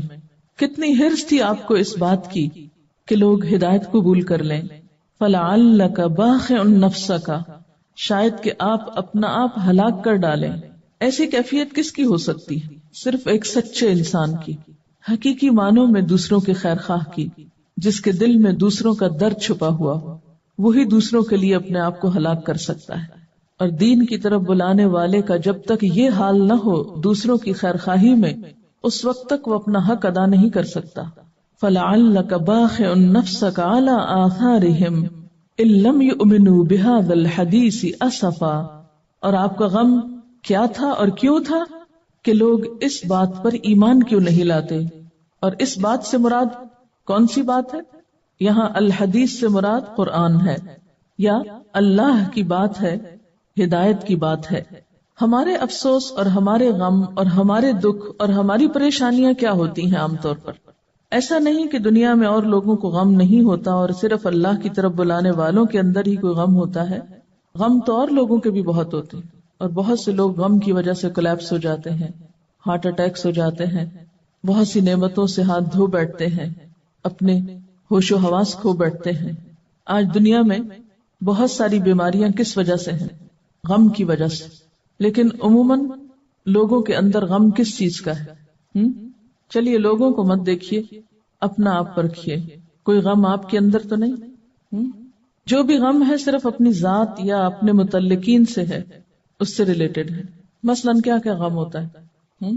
کتنی حرص تھی آپ کو اس بات کی کہ لوگ ہدایت قبول کر لیں۔ فَلَعَلَّكَ بَاخِعٌ نَفْسَكَ، شاید کہ آپ اپنا آپ ہلاک کر ڈالیں۔ ایسی کیفیت کس کی ہو سکتی ہے؟ صرف ایک سچے انسان کی، حقیقی معنوں میں دوسروں کے خیر خواہ کی، جس کے دل میں دوسروں کا درد چھپا ہوا ہو، وہی دوسروں کے لیے اپنے آپ کو ہلاک کر سکتا ہے۔ اور دین کی طرف بلانے والے کا جب تک یہ حال نہ ہو دوسروں کی خیر خواہی میں، اس وقت تک وہ اپنا حق ادا نہیں کر سکتا۔ فَلَعَلَّكَ بَاخِعٌ نَفْسَكَ عَلَىٰ آثَارِهِمْ إِن لَّمْ يُؤْمِنُوا بِهَٰذَا الْحَدِيثِ أَسَفًا، اور آپ کا غم کیا تھا اور کیوں تھا کہ لوگ اس بات پر ایمان کیوں نہیں لاتے؟ اور اس بات سے مراد کون سی بات ہے؟ یہاں الحدیث سے مراد قرآن ہے، یا اللہ کی بات ہے، ہدایت کی بات ہے۔ ہمارے افسوس اور ہمارے غم اور ہمارے دکھ اور ہماری پریشانیاں کیا ہوتی ہیں عام طور پر؟ ایسا نہیں کہ دنیا میں اور لوگوں کو غم نہیں ہوتا اور صرف اللہ کی طرف بلانے والوں کے اندر ہی کوئی غم ہوتا ہے۔ غم تو اور لوگوں کے بھی بہت ہوتے ہیں، اور بہت سے لوگ غم کی وجہ سے کولیپس ہو جاتے ہیں، ہارٹ اٹیکس ہو جاتے ہیں، بہت سی نعمتوں سے ہاتھ دھو بیٹھتے ہیں، اپنے ہوش و حواس کھو بیٹھتے ہیں۔ آج دنیا میں بہت ساری بیماریاں کس وجہ سے ہیں؟ غم کی وجہ سے۔ لیکن عموماً لوگوں کے اندر غم کس چیز کا ہے؟ چلیے لوگوں کو مت دیکھیے، اپنا آپ پرکھیے، کوئی غم آپ کے اندر تو نہیں؟ جو بھی غم ہے صرف اپنی ذات یا اپنے متعلقین سے ہے، اس سے ریلیٹڈ ہے۔ مثلاً کیا کیا غم ہوتا ہے؟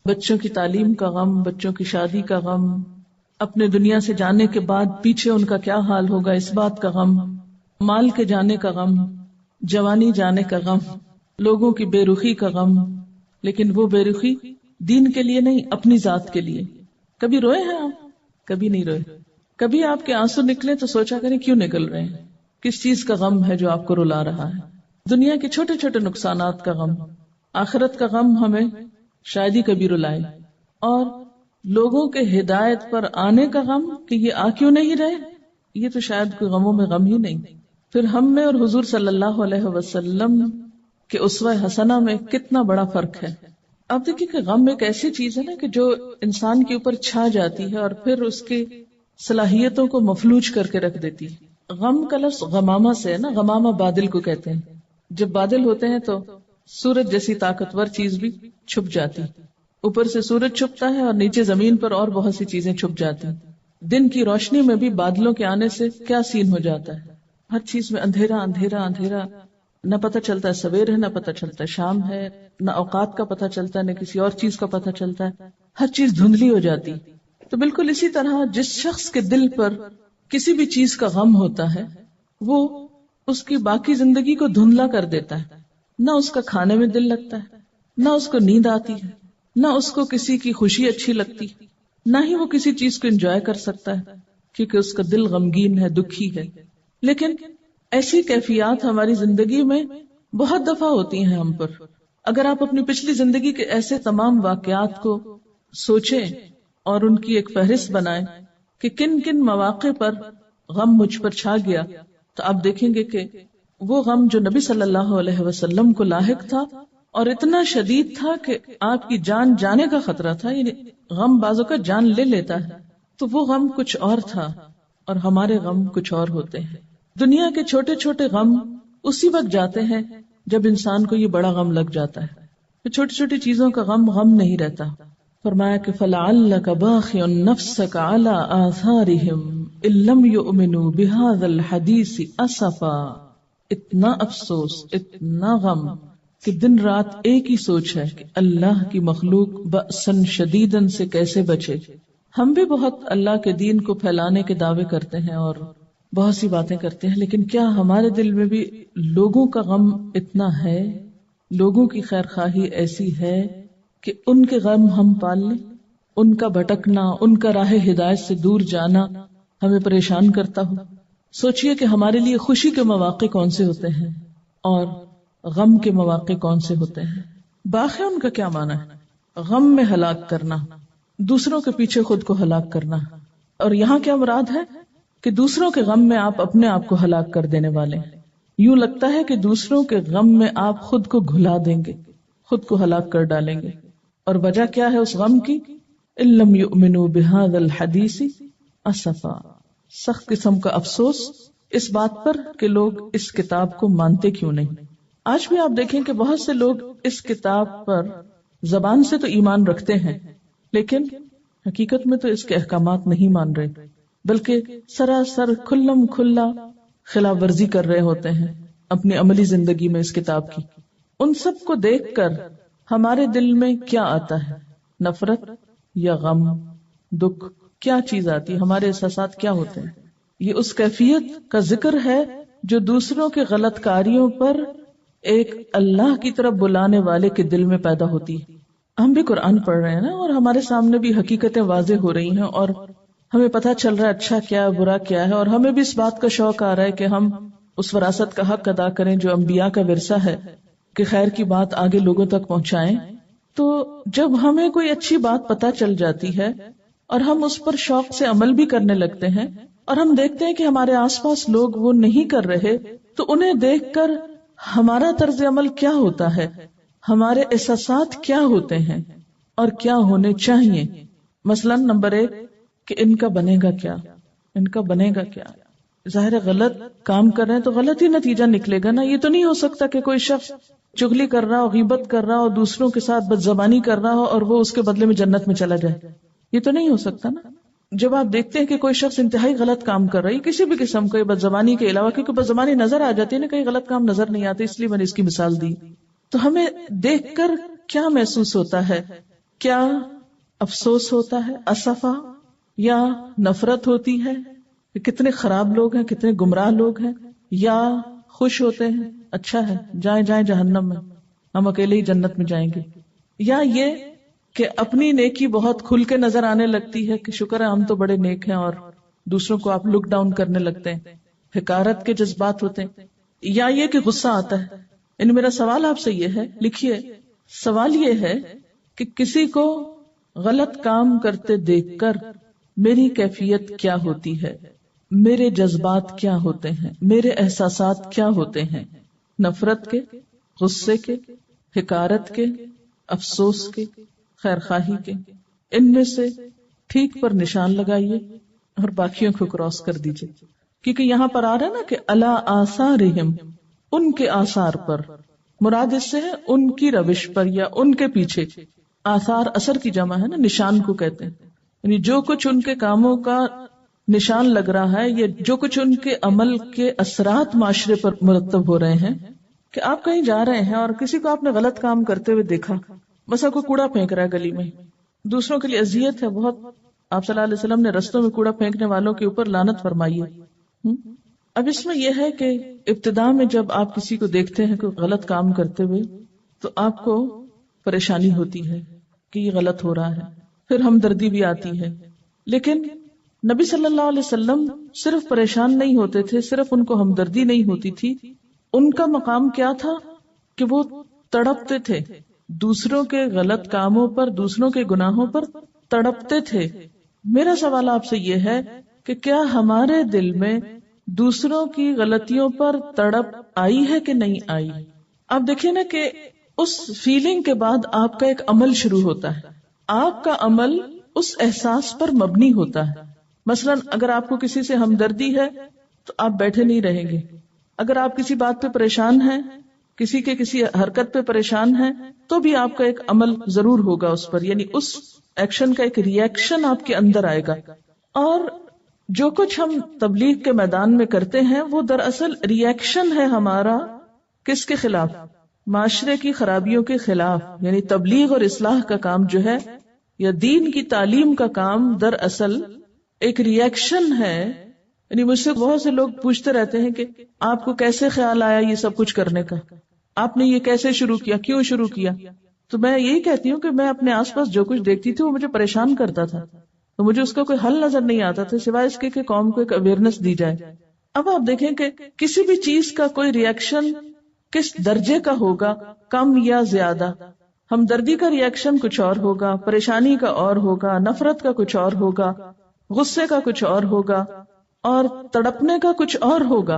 بچوں کی تعلیم کا غم، بچوں کی شادی کا غم، اپنے دنیا سے جانے کے بعد پیچھے ان کا کیا حال ہوگا اس بات کا غم، مال کے جانے کا غم، جوانی جانے کا غم، لوگوں کی بے رخی کا غم، لیکن وہ بے رخی دین کے لیے نہیں، اپنی ذات کے لیے۔ کبھی روئے ہیں آپ؟ کبھی نہیں روئے؟ کبھی آپ کے آنسو نکلے تو سوچا کریں کیوں نکل رہے ہیں، کس چیز کا غم ہے جو آپ کو رلا رہا ہے؟ دنیا کے چھوٹے چھوٹے نقصانات کا غم، آخرت کا غم ہمیں شاید ہی کبھی رلائے، اور لوگوں کے ہدایت پر آنے کا غم کہ یہ آ کیوں نہیں رہے، یہ تو شاید کوئی غموں میں غم ہی نہیں۔ پھر ہم میں اور حضور صلی اللہ علیہ وسلم کے اسوہ حسنہ میں کتنا بڑا فرق ہے۔ اب دیکھیے کہ غم ایک ایسی چیز ہے نا کہ جو انسان کے اوپر چھا جاتی ہے اور پھر اس کی صلاحیتوں کو مفلوج کر کے رکھ دیتی ہے۔ غم کا لفظ غمامہ سے ہے نا، غمامہ بادل کو کہتے ہیں۔ جب بادل ہوتے ہیں تو سورج جیسی طاقتور چیز بھی چھپ جاتی، اوپر سے سورج چھپتا ہے اور نیچے زمین پر اور بہت سی چیزیں چھپ جاتی۔ دن کی روشنی میں بھی بادلوں کے آنے سے کیا سین ہو جاتا ہے، ہر چیز میں اندھیرا اندھیرا اندھیرا، نہ پتہ چلتا ہے سویر ہے، نہ پتہ چلتا ہے شام ہے، نہ اوقات کا پتہ چلتا ہے، نہ کسی اور چیز کا پتہ چلتا ہے، ہر چیز دھندلی ہو جاتی۔ تو بالکل اسی طرح جس شخص کے دل پر کسی بھی چیز کا غم ہوتا ہے وہ اس کی باقی زندگی کو دھندلا کر دیتا ہے، نہ اس کا کھانے میں دل لگتا ہے، نہ اس کو نیند آتی ہے، نہ اس کو کسی کی خوشی اچھی لگتی، نہ ہی وہ کسی چیز کو انجوائے کر سکتا ہے، کیونکہ اس کا دل غمگین ہے، دکھی ہے۔ لیکن ایسی کیفیات ہماری زندگی میں بہت دفعہ ہوتی ہیں ہم پر۔ اگر آپ اپنی پچھلی زندگی کے ایسے تمام واقعات کو سوچیں اور ان کی ایک فہرست بنائیں کہ کن کن مواقع پر غم مجھ پر چھا گیا، تو آپ دیکھیں گے کہ وہ غم جو نبی صلی اللہ علیہ وسلم کو لاحق تھا اور اتنا شدید تھا کہ آپ کی جان جانے کا خطرہ تھا، یعنی غم بعضوں کا جان لے لیتا ہے، تو وہ غم کچھ اور تھا اور ہمارے غم کچھ اور ہوتے ہیں۔ دنیا کے چھوٹے چھوٹے غم اسی وقت جاتے ہیں جب انسان کو یہ بڑا غم لگ جاتا ہے، تو چھوٹی چھوٹی چیزوں کا غم غم نہیں رہتا۔ فرمایا کہ فَلَعَلَّكَ بَاخِعٌ نَفْسَكَ عَلَىٰ آثَارِهِمْ إِن لَّمْ يُؤْمِنُوا بِهَٰذَا الْحَدِيثِ أَسَفًا۔ اتنا افسوس، اتنا غم کہ دن رات ایک ہی سوچ ہے کہ اللہ کی مخلوق بأساً شدیداً سے کیسے بچے۔ ہم بھی بہت اللہ کے دین کو پھیلانے کے دعوے کرتے ہیں اور بہت سی باتیں کرتے ہیں، لیکن کیا ہمارے دل میں بھی لوگوں کا غم اتنا ہے، لوگوں کی خیر خواہی ایسی ہے کہ ان کے غم ہم پال لیں؟ ان کا بھٹکنا، ان کا راہ ہدایت سے دور جانا ہمیں پریشان کرتا ہو؟ سوچئے کہ ہمارے لیے خوشی کے مواقع کون سے ہوتے ہیں اور غم کے مواقع کون سے ہوتے ہیں۔ باقی ان کا کیا معنی ہے؟ غم میں ہلاک کرنا، دوسروں کے پیچھے خود کو ہلاک کرنا، اور یہاں کیا مراد ہے کہ دوسروں کے غم میں آپ اپنے آپ کو ہلاک کر دینے والے ہیں۔ یوں لگتا ہے کہ دوسروں کے غم میں آپ خود کو گھلا دیں گے، خود کو ہلاک کر ڈالیں گے، اور وجہ کیا ہے اس غم کی؟ ان لم یؤمنوا بهذا الحدیث اسفا، سخت قسم کا افسوس اس بات پر کہ لوگ اس کتاب کو مانتے کیوں نہیں۔ آج بھی آپ دیکھیں کہ بہت سے لوگ اس کتاب پر زبان سے تو ایمان رکھتے ہیں، لیکن حقیقت میں تو اس کے احکامات نہیں مان رہے، بلکہ سراسر کھلم کھلا خلاف ورزی کر رہے ہوتے ہیں اپنی عملی زندگی میں اس کتاب کی۔ ان سب کو دیکھ کر ہمارے دل میں کیا آتا ہے؟ نفرت یا غم، دکھ، کیا چیز آتی ہے؟ ہمارے احساسات کیا ہوتے ہیں؟ یہ اس کیفیت کا ذکر ہے جو دوسروں کے غلط کاریوں پر ایک اللہ کی طرف بلانے والے کے دل میں پیدا ہوتی ہے۔ ہم بھی قرآن پڑھ رہے ہیں نا، اور ہمارے سامنے بھی حقیقتیں واضح ہو رہی ہیں، اور ہمیں پتہ چل رہا ہے اچھا کیا ہے، برا کیا ہے، اور ہمیں بھی اس بات کا شوق آ رہا ہے کہ ہم اس وراثت کا حق ادا کریں جو انبیاء کا ورثہ ہے، کہ خیر کی بات آگے لوگوں تک پہنچائیں۔ تو جب ہمیں کوئی اچھی بات پتہ چل جاتی ہے اور ہم اس پر شوق سے عمل بھی کرنے لگتے ہیں، اور ہم دیکھتے ہیں کہ ہمارے آس پاس لوگ وہ نہیں کر رہے، تو انہیں دیکھ کر ہمارا طرز عمل کیا ہوتا ہے، ہمارے احساسات کیا ہوتے ہیں اور کیا ہونے چاہیے۔ مثلا نمبر 1 کہ ان کا بنے گا کیا، ان کا بنے گا کیا۔ ظاہر ہے غلط کام کر رہے ہیں تو غلط ہی نتیجہ نکلے گا نا۔ یہ تو نہیں ہو سکتا کہ کوئی شخص چغلی کر رہا ہو، غیبت کر رہا ہو، دوسروں کے ساتھ بدزبانی کر رہا ہو اور وہ اس کے بدلے میں جنت میں چلا جائے، یہ تو نہیں ہو سکتا نا۔ جب آپ دیکھتے ہیں کہ کوئی شخص انتہائی غلط کام کر رہا ہے کسی بھی قسم کا، بدزبانی کے علاوہ، کیونکہ بدزبانی نظر آ جاتی ہے نا، کہیں غلط کام نظر نہیں آتے، اس لیے میں نے اس کی مثال دی، تو ہمیں دیکھ کر کیا محسوس ہوتا ہے؟ کیا افسوس ہوتا ہے، اسفا، یا نفرت ہوتی ہے کہ کتنے خراب لوگ ہیں، کتنے گمراہ لوگ ہیں، یا خوش ہوتے ہیں اچھا ہے جائیں جائیں جہنم میں، ہم اکیلے ہی جنت میں جائیں گے، یا یہ کہ اپنی نیکی بہت کھل کے نظر آنے لگتی ہے کہ شکر ہے ہم تو بڑے نیک ہیں، اور دوسروں کو آپ لک ڈاؤن کرنے لگتے ہیں، حقارت کے جذبات ہوتے ہیں، یا یہ کہ غصہ آتا ہے۔ یعنی میرا سوال آپ سے یہ ہے، لکھیے، سوال یہ ہے کہ کسی کو غلط کام کرتے دیکھ کر میری کیفیت کیا ہوتی ہے، میرے جذبات کیا ہوتے ہیں، میرے احساسات کیا ہوتے ہیں؟ نفرت کے، غصے کے، حقارت کے، افسوس کے، خیر خواہی کے؟ ان میں سے ٹھیک پر نشان لگائیے اور باقیوں کو کراس کر دیجیے، کیونکہ یہاں پر آ رہا ہے نا کہ علی آثارہم، ان کے آثار پر، مراد اس سے ہے ان کی روش پر یا ان کے پیچھے۔ آثار اثر کی جمع ہے نا، نشان کو کہتے ہیں، یعنی جو کچھ ان کے کاموں کا نشان لگ رہا ہے، یا جو کچھ ان کے عمل کے اثرات معاشرے پر مرتب ہو رہے ہیں، کہ آپ کہیں جا رہے ہیں اور کسی کو آپ نے غلط کام کرتے ہوئے دیکھا، مثلا کوئی کوڑا پھینک رہا ہے گلی میں، دوسروں کے لیے اذیت ہے بہت، آپ صلی اللہ علیہ وسلم نے رستوں میں کوڑا پھینکنے والوں کے اوپر لعنت فرمائی ہے۔ اب اس میں یہ ہے کہ ابتدا میں جب آپ کسی کو دیکھتے ہیں کہ غلط کام کرتے ہوئے، تو آپ کو پریشانی ہوتی ہے کہ یہ غلط ہو رہا ہے، پھر ہمدردی بھی آتی ہے، لیکن نبی صلی اللہ علیہ وسلم صرف پریشان نہیں ہوتے تھے، صرف ان کو ہمدردی نہیں ہوتی تھی، ان کا مقام کیا تھا کہ وہ تڑپتے تھے، دوسروں کے غلط کاموں پر، دوسروں کے گناہوں پر تڑپتے تھے۔ میرا سوال آپ سے یہ ہے کہ کیا ہمارے دل میں دوسروں کی غلطیوں پر تڑپ آئی ہے کہ نہیں آئی؟ آپ دیکھیں نا کہ اس فیلنگ کے بعد آپ کا ایک عمل شروع ہوتا ہے، آپ کا عمل اس احساس پر مبنی ہوتا ہے۔ مثلا اگر آپ کو کسی سے ہمدردی ہے تو آپ بیٹھے نہیں رہیں گے، اگر آپ کسی بات پہ پریشان ہیں، کسی کے کسی حرکت پہ پریشان ہیں، تو بھی آپ کا ایک عمل ضرور ہوگا اس پر، یعنی اس ایکشن کا ایک ری ایکشن آپ کے اندر آئے گا۔ اور جو کچھ ہم تبلیغ کے میدان میں کرتے ہیں وہ دراصل ری ایکشن ہے ہمارا، کس کے خلاف؟ معاشرے کی خرابیوں کے خلاف۔ یعنی تبلیغ اور اصلاح کا کام جو ہے، یا دین کی تعلیم کا کام، دراصل ایک ری ایکشن ہے یعنی مجھ سے بہت سے لوگ پوچھتے رہتے ہیں کہ آپ کو کیسے خیال آیا یہ سب کچھ کرنے کا، آپ نے یہ کیسے شروع کیا، کیوں شروع کیا؟ تو میں یہی کہتی ہوں کہ میں اپنے آس پاس جو کچھ دیکھتی تھی وہ مجھے پریشان کرتا تھا، تو مجھے اس کا کوئی حل نظر نہیں آتا تھا سوائے اس کے کہ قوم کو ایک اویئرنیس دی جائے۔ اب آپ دیکھیں کہ کسی بھی چیز کا کوئی ریئیکشن کس درجے کا ہوگا، کم یا زیادہ۔ ہمدردی کا ریئیکشن کچھ اور ہوگا، پریشانی کا اور ہوگا، نفرت کا کچھ اور ہوگا، غصے کا کچھ اور ہوگا، اور تڑپنے کا کچھ اور ہوگا۔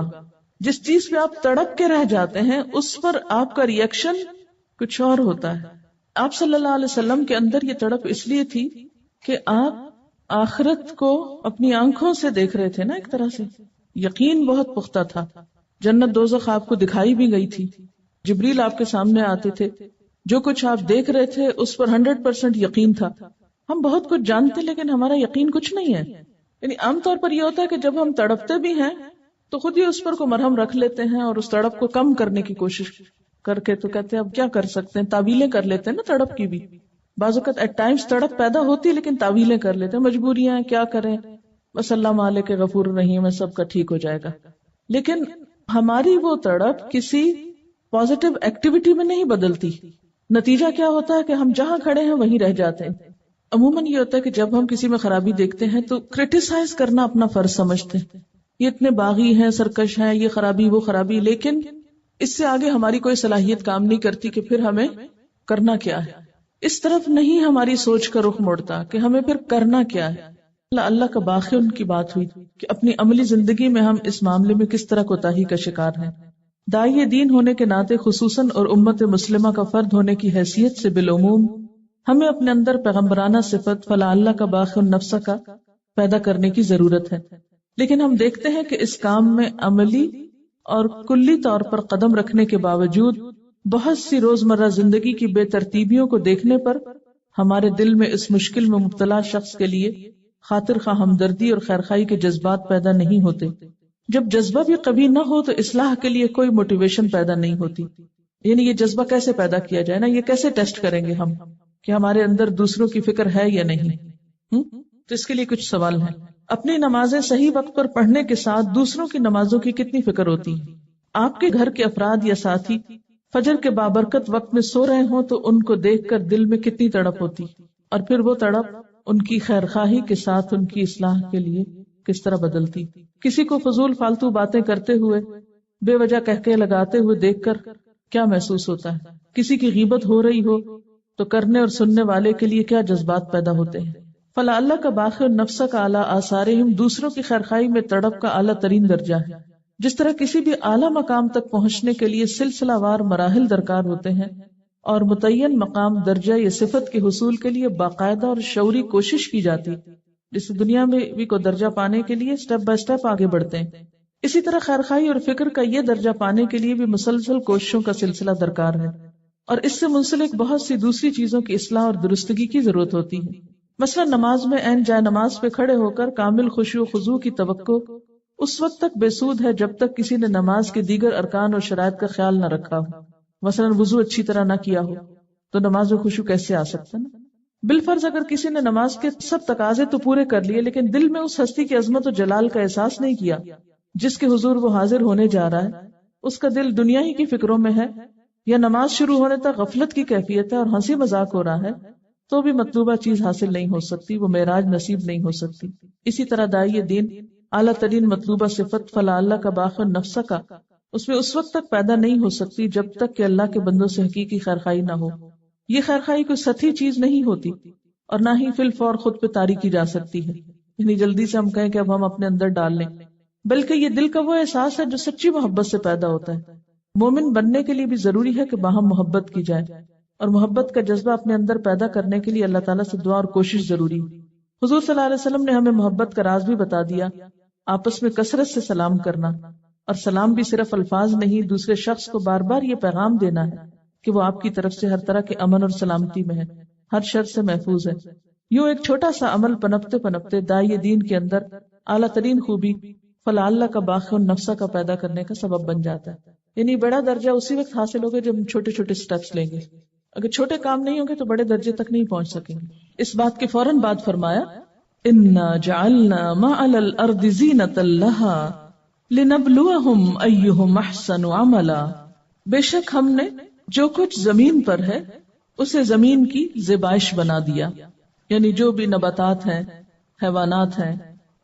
جس چیز پہ آپ تڑپ کے رہ جاتے ہیں اس پر آپ کا ریئیکشن کچھ اور ہوتا ہے۔ آپ صلی اللہ علیہ وسلم کے اندر یہ تڑپ اس لیے تھی کہ آپ آخرت کو اپنی آنکھوں سے دیکھ رہے تھے نا، ایک طرح سے یقین بہت پختہ تھا۔ جنت دوزخ آپ کو دکھائی بھی گئی تھی، جبریل آپ کے سامنے آتے تھے، جو کچھ آپ دیکھ رہے تھے اس پر 100% یقین تھا۔ ہم بہت کچھ جانتے لیکن ہمارا یقین کچھ نہیں ہے۔ یعنی عام طور پر یہ ہوتا ہے کہ جب ہم تڑپتے بھی ہیں تو خود ہی اس پر کو مرہم رکھ لیتے ہیں اور اس تڑپ کو کم کرنے کی کوشش کر کے تو کہتے ہیں اب کیا کر سکتے ہیں، تعویلیں کر لیتے ہیں نا تڑپ کی بھی۔ بعض اوقات ایٹ ٹائمز تڑپ پیدا ہوتی لیکن تعویلیں کر لیتے ہیں، مجبوریاں ہیں، کیا کریں، بس اللہ مالک غفور رحیم ہے، سب کا ٹھیک ہو جائے گا۔ لیکن ہماری وہ تڑپ کسی پازیٹیو ایکٹیویٹی میں نہیں بدلتی۔ نتیجہ کیا ہوتا ہے کہ ہم جہاں کھڑے ہیں وہیں رہ جاتے ہیں۔ عموماً یہ ہوتا ہے کہ جب ہم کسی میں خرابی دیکھتے ہیں تو کرٹیسائز کرنا اپنا فرض سمجھتے ہیں، یہ اتنے باغی ہیں، سرکش ہیں، یہ خرابی وہ خرابی، لیکن اس سے آگے ہماری کوئی صلاحیت کام نہیں کرتی کہ پھر ہمیں کرنا کیا ہے۔ اس طرف نہیں ہماری سوچ کا رخ موڑتا کہ ہمیں پھر کرنا کیا ہے۔ اللہ کا باقی ان کی بات ہوئی کہ اپنی عملی زندگی میں ہم اس معاملے میں کس طرح کوتاہی کا شکار ہیں۔ داعی دین ہونے کے ناطے خصوصاً اور امت مسلمہ کا فرد ہونے کی حیثیت سے بالعموم ہمیں اپنے اندر پیغمبرانہ صفت فلا اللہ کا باقی النفس کا پیدا کرنے کی ضرورت ہے۔ لیکن ہم دیکھتے ہیں کہ اس کام میں عملی اور کلی طور پر قدم رکھنے کے باوجود بہت سی روزمرہ زندگی کی بے ترتیبیوں کو دیکھنے پر ہمارے دل میں اس مشکل میں مبتلا شخص کے لیے خاطر خواہ ہمدردی اور خیرخواہی کے جذبات پیدا نہیں ہوتے۔ جب جذبہ بھی کبھی نہ ہو تو اصلاح کے لیے کوئی موٹیویشن پیدا نہیں ہوتی۔ یعنی یہ جذبہ کیسے پیدا کیا جائے نا، یہ کیسے ٹیسٹ کریں گے ہم کہ ہمارے اندر دوسروں کی فکر ہے یا نہیں؟ تو اس کے لیے کچھ سوال ہیں۔ اپنی نمازیں صحیح وقت پر پڑھنے کے ساتھ دوسروں کی نمازوں کی کتنی فکر ہوتی ہے؟ آپ کے گھر کے افراد یا ساتھی فجر کے بابرکت وقت میں سو رہے ہوں تو ان کو دیکھ کر دل میں کتنی تڑپ ہوتی، اور پھر وہ تڑپ ان کی خیرخواہی کے ساتھ ان کی اصلاح کے لیے کس طرح بدلتی۔ کسی کو فضول فالتو باتیں کرتے ہوئے، بے وجہ کہکے لگاتے ہوئے دیکھ کر کیا محسوس ہوتا ہے؟ کسی کی غیبت ہو رہی ہو تو کرنے اور سننے والے کے لیے کیا جذبات پیدا ہوتے ہیں؟ فلا اللہ کا باقی النفس کا اعلیٰ آثارہم دوسروں کی خیرخواہی میں تڑپ کا اعلیٰ ترین درجہ ہے۔ جس طرح کسی بھی اعلیٰ مقام تک پہنچنے کے لیے سلسلہ وار مراحل درکار ہوتے ہیں اور متعین مقام درجہ یا صفت کے حصول کے لیے باقاعدہ اور شعوری کوشش کی جاتی، جس دنیا میں بھی کو درجہ پانے کے لیے سٹیپ بائی سٹیپ آگے بڑھتے ہیں، اسی طرح خیرخواہی اور فکر کا یہ درجہ پانے کے لیے بھی مسلسل کوششوں کا سلسلہ درکار ہے، اور اس سے منسلک بہت سی دوسری چیزوں کی اصلاح اور درستگی کی ضرورت ہوتی ہے۔ مثلا نماز میں عین جائے نماز پہ کھڑے ہو کر کامل خشوع و خضوع کی توقع اس وقت تک بے سود ہے جب تک کسی نے نماز کے دیگر ارکان اور شرائط کا خیال نہ رکھا ہو۔ مثلا وضو اچھی طرح نہ کیا ہو تو نماز میں خشوع کیسے آ سکتا ہے نا؟ بالفرض اگر کسی نے نماز کے سب تقاضے تو پورے کر لیے لیکن دل میں اس ہستی کی عظمت و جلال کا احساس نہیں کیا جس کے حضور وہ حاضر ہونے جا رہا ہے، اس کا دل دنیا ہی کی فکروں میں ہے، یا نماز شروع ہونے تک غفلت کی کیفیت ہے اور ہنسی مذاق ہو رہا ہے، تو بھی مطلوبہ چیز حاصل نہیں ہو سکتی، وہ معراج نصیب نہیں ہو سکتی۔ اسی طرح داعی دین اعلیٰ ترین مطلوبہ صفت فلا اللہ کا باقی النفس کا اس میں اس وقت تک پیدا نہیں ہو سکتی جب تک کہ اللہ کے بندوں سے حقیقی خیرخواہی نہ ہو۔ یہ خیرخواہی کوئی سطحی چیز نہیں ہوتی اور نہ ہی فی الفور خود پہ طاری کی جا سکتی ہے، یعنی جلدی سے ہم کہیں کہ اب ہم اپنے اندر ڈال لیں، بلکہ یہ دل کا وہ احساس ہے جو سچی محبت سے پیدا ہوتا ہے۔ مومن بننے کے لیے بھی ضروری ہے کہ باہم محبت کی جائے، اور محبت کا جذبہ اپنے اندر پیدا کرنے کے لیے اللہ تعالیٰ سے دعا اور کوشش ضروری ہے۔ حضور صلی اللہ علیہ وسلم نے ہمیں محبت کا راز بھی بتا دیا، آپس میں کثرت سے سلام کرنا، اور سلام بھی صرف الفاظ نہیں، دوسرے شخص کو بار بار یہ پیغام دینا ہے کہ وہ آپ کی طرف سے ہر طرح کے امن اور سلامتی میں ہے، ہر شر سے محفوظ ہے۔ یوں ایک چھوٹا سا عمل پنپتے پنپتے داعی دین کے اندر اعلیٰ ترین خوبی فلا اللہ کا باقی النفس کا پیدا کرنے کا سبب بن جاتا ہے۔ یعنی بڑا درجہ اسی وقت حاصل ہوگا جب ہم چھوٹے چھوٹے سٹیپس لیں گے، اگر چھوٹے کام نہیں ہوں گے تو بڑے درجے تک نہیں پہنچ سکیں گے۔ اس بات کے فوراً بعد فرمایا انا جعلنا ما علی الارض زینۃ لها لنبلوہم ایہم احسن عملا، بے شک ہم نے جو کچھ زمین پر ہے اسے زمین کی زیبائش بنا دیا، یعنی جو بھی نباتات ہیں، حیوانات ہیں،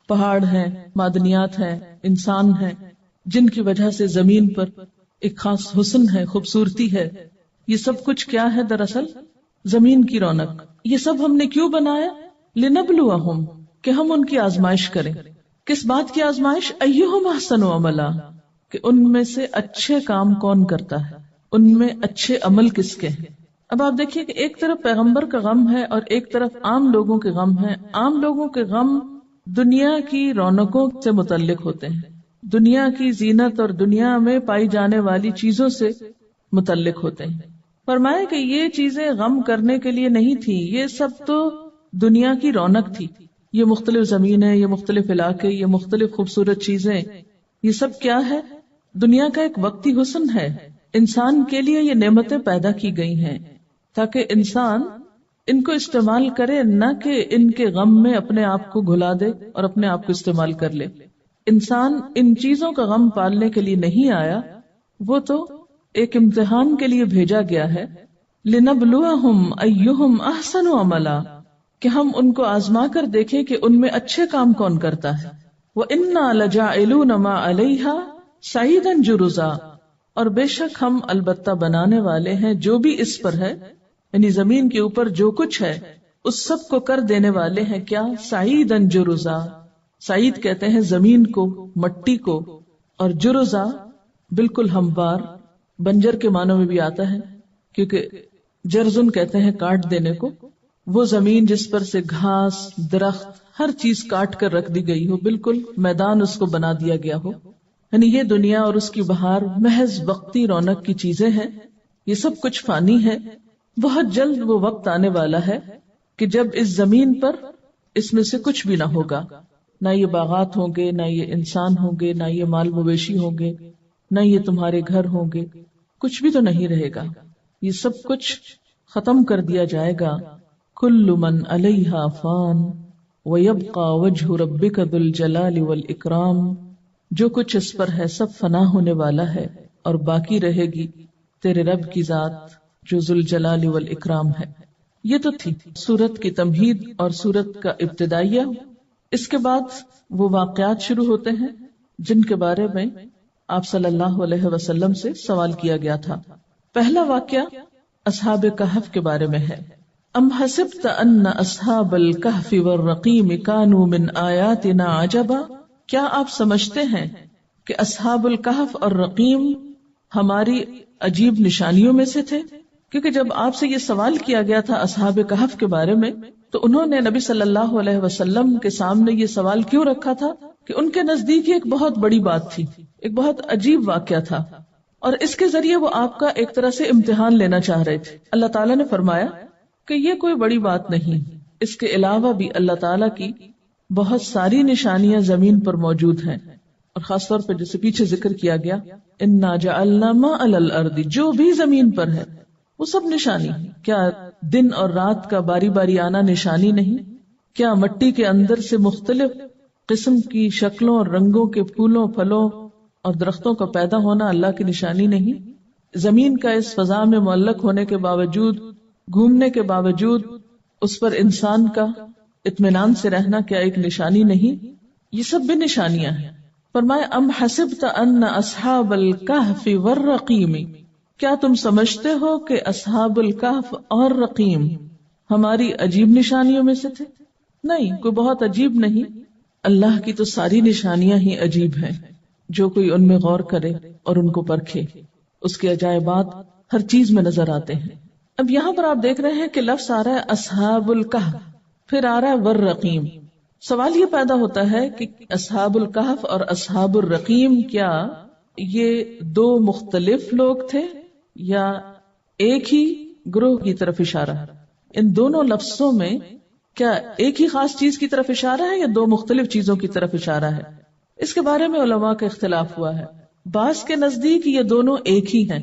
پہاڑ ہیں، معدنیات ہیں، انسان ہیں، جن کی وجہ سے زمین پر ایک خاص حسن ہے، خوبصورتی ہے، یہ سب کچھ کیا ہے؟ دراصل زمین کی رونق۔ یہ سب ہم نے کیوں بنایا؟ لنبلوہم، کہ ہم ان کی آزمائش کریں۔ کس بات کی آزمائش؟ ایہم احسن عملا، کہ ان میں سے اچھے کام کون کرتا ہے، ان میں اچھے عمل کس کے ہیں۔ اب آپ دیکھیے کہ ایک طرف پیغمبر کا غم ہے اور ایک طرف عام لوگوں کے غم ہے۔ عام لوگوں کے غم دنیا کی رونقوں سے متعلق ہوتے ہیں، دنیا کی زینت اور دنیا میں پائی جانے والی چیزوں سے متعلق ہوتے ہیں۔ فرمایا کہ یہ چیزیں غم کرنے کے لیے نہیں تھی، یہ سب تو دنیا کی رونق تھی۔ یہ مختلف زمینیں، یہ مختلف علاقے، یہ مختلف خوبصورت چیزیں، یہ سب کیا ہے؟ دنیا کا ایک وقتی حسن ہے۔ انسان کے لیے یہ نعمتیں پیدا کی گئی ہیں تاکہ انسان ان کو استعمال کرے، نہ کہ ان کے غم میں اپنے آپ کو گھلا دے اور اپنے آپ کو استعمال کر لے۔ انسان ان چیزوں کا غم پالنے کے لیے نہیں آیا، وہ تو ایک امتحان کے لیے بھیجا گیا ہے۔ لنبلوہم ایہم احسن عملا، کہ ہم ان کو آزما کر دیکھیں کہ ان میں اچھے کام کون کرتا ہے۔ وَإِنَّا لَجَاعِلُونَ مَا عَلَيْهَا صَعِيدًا جُرُزًا، اور بے شک ہم البتہ بنانے والے ہیں جو بھی اس پر ہے، یعنی زمین کے اوپر جو کچھ ہے اس سب کو کر دینے والے ہیں کیا؟ صعیداً جرزا۔ صعید کہتے ہیں زمین کو، مٹی کو، اور جرزا بالکل ہموار، بنجر کے معنوں میں بھی آتا ہے، کیونکہ جرزن کہتے ہیں کاٹ دینے کو۔ وہ زمین جس پر سے گھاس، درخت، ہر چیز کاٹ کر رکھ دی گئی ہو، بالکل میدان اس کو بنا دیا گیا ہو۔ یعنی یہ دنیا اور اس کی بہار محض وقتی رونق کی چیزیں ہیں، یہ سب کچھ فانی ہے۔ بہت جلد وہ وقت آنے والا ہے کہ جب اس زمین پر اس میں سے کچھ بھی نہ ہوگا، نہ یہ باغات ہوں گے، نہ یہ انسان ہوں گے، نہ یہ مال مویشی ہوں گے، نہ یہ تمہارے گھر ہوں گے، کچھ بھی تو نہیں رہے گا، یہ سب کچھ ختم کر دیا جائے گا۔ کل من علیہا فان ویبقى وجہ ربک ذو الجلال والاکرام، جو کچھ اس پر ہے سب فنا ہونے والا ہے اور باقی رہے گی تیرے رب کی ذات جو ذو الجلال والاکرام ہے۔ یہ تو تھی سورت کی تمہید اور سورت کا ابتدائیہ۔ اس کے بعد وہ واقعات شروع ہوتے ہیں جن کے بارے میں آپ صلی اللہ علیہ وسلم سے سوال کیا گیا تھا۔ پہلا واقعہ اصحاب کہف کے بارے میں ہے۔ ام حسبت ان اصحاب الکہف والرقیم کانوا من آیاتنا عجبا، کیا آپ سمجھتے ہیں کہ اصحاب الکہف اور رقیم ہماری عجیب نشانیوں میں سے تھے؟ کیونکہ جب آپ سے یہ سوال کیا گیا تھا اصحاب کہف کے بارے میں تو انہوں نے نبی صلی اللہ علیہ وسلم کے سامنے یہ سوال کیوں رکھا تھا کہ ان کے نزدیک ایک بہت بڑی بات تھی، ایک بہت عجیب واقعہ تھا، اور اس کے ذریعے وہ آپ کا ایک طرح سے امتحان لینا چاہ رہے تھے۔ اللہ تعالیٰ نے فرمایا کہ یہ کوئی بڑی بات نہیں، اس کے علاوہ بھی اللہ تعالیٰ کی بہت ساری نشانیاں زمین پر موجود ہیں، اور خاص طور پہ جسے پیچھے ذکر کیا گیا انا جعلنا ما علی الارض، جو بھی زمین پر ہے وہ سب نشانی ہے۔ کیا دن اور رات کا باری باری آنا نشانی نہیں؟ کیا مٹی کے اندر سے مختلف قسم کی شکلوں اور رنگوں کے پھولوں، پھلوں اور درختوں کا پیدا ہونا اللہ کی نشانی نہیں؟ زمین کا اس فضا میں معلق ہونے کے باوجود، گھومنے کے باوجود اس پر انسان کا اطمینان سے رہنا کیا ایک نشانی نہیں؟ یہ سب بھی نشانیاں ہیں۔ فرمایا ام حسبت ان اصحاب الکہف والرقیم، کیا تم سمجھتے ہو کہ اصحاب الکہف اور رقیم ہماری عجیب نشانیوں میں سے تھے؟ نہیں، کوئی بہت عجیب نہیں، اللہ کی تو ساری نشانیاں ہی عجیب ہیں۔ جو کوئی ان میں غور کرے اور ان کو پرکھے اس کے عجائبات ہر چیز میں نظر آتے ہیں۔ اب یہاں پر آپ دیکھ رہے ہیں کہ لفظ آ رہا ہے اصحاب الکہف، پھر آ رہا ہے والرقیم۔ سوال یہ پیدا ہوتا ہے کہ اصحاب الکہف اور اصحاب الرقیم کیا یہ دو مختلف لوگ تھے یا ایک ہی گروہ کی طرف اشارہ ہے؟ ان دونوں لفظوں میں کیا ایک ہی خاص چیز کی طرف اشارہ ہے یا دو مختلف چیزوں کی طرف اشارہ ہے؟ اس کے بارے میں علماء کا اختلاف ہوا ہے۔ بعض کے نزدیک یہ دونوں ایک ہی ہیں،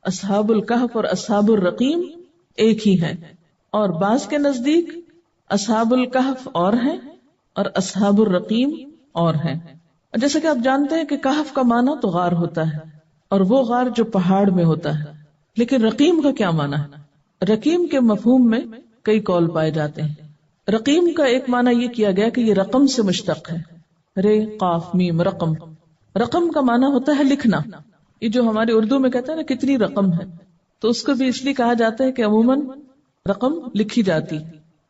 اصحاب الکہف اور اصحاب الرقیم ایک ہی ہیں، اور بعض کے نزدیک اصحاب الکہف اور ہیں اور اصحاب الرقیم اور ہیں. جیسے کہ آپ جانتے ہیں کہ کہف کا معنی تو غار ہوتا ہے، اور وہ غار جو پہاڑ میں ہوتا ہے. لیکن رقیم کا کیا معنی ہے؟ رقیم کے مفہوم میں کئی قول پائے جاتے ہیں. رقیم کا ایک معنی یہ کیا گیا کہ یہ رقم سے مشتق ہے، رے قاف میم رقم. رقم کا معنی ہوتا ہے لکھنا. یہ جو ہماری اردو میں کہتے ہیں نا کتنی رقم ہے، تو اس کو بھی اس لیے کہا جاتا ہے کہ عموماً رقم لکھی جاتی،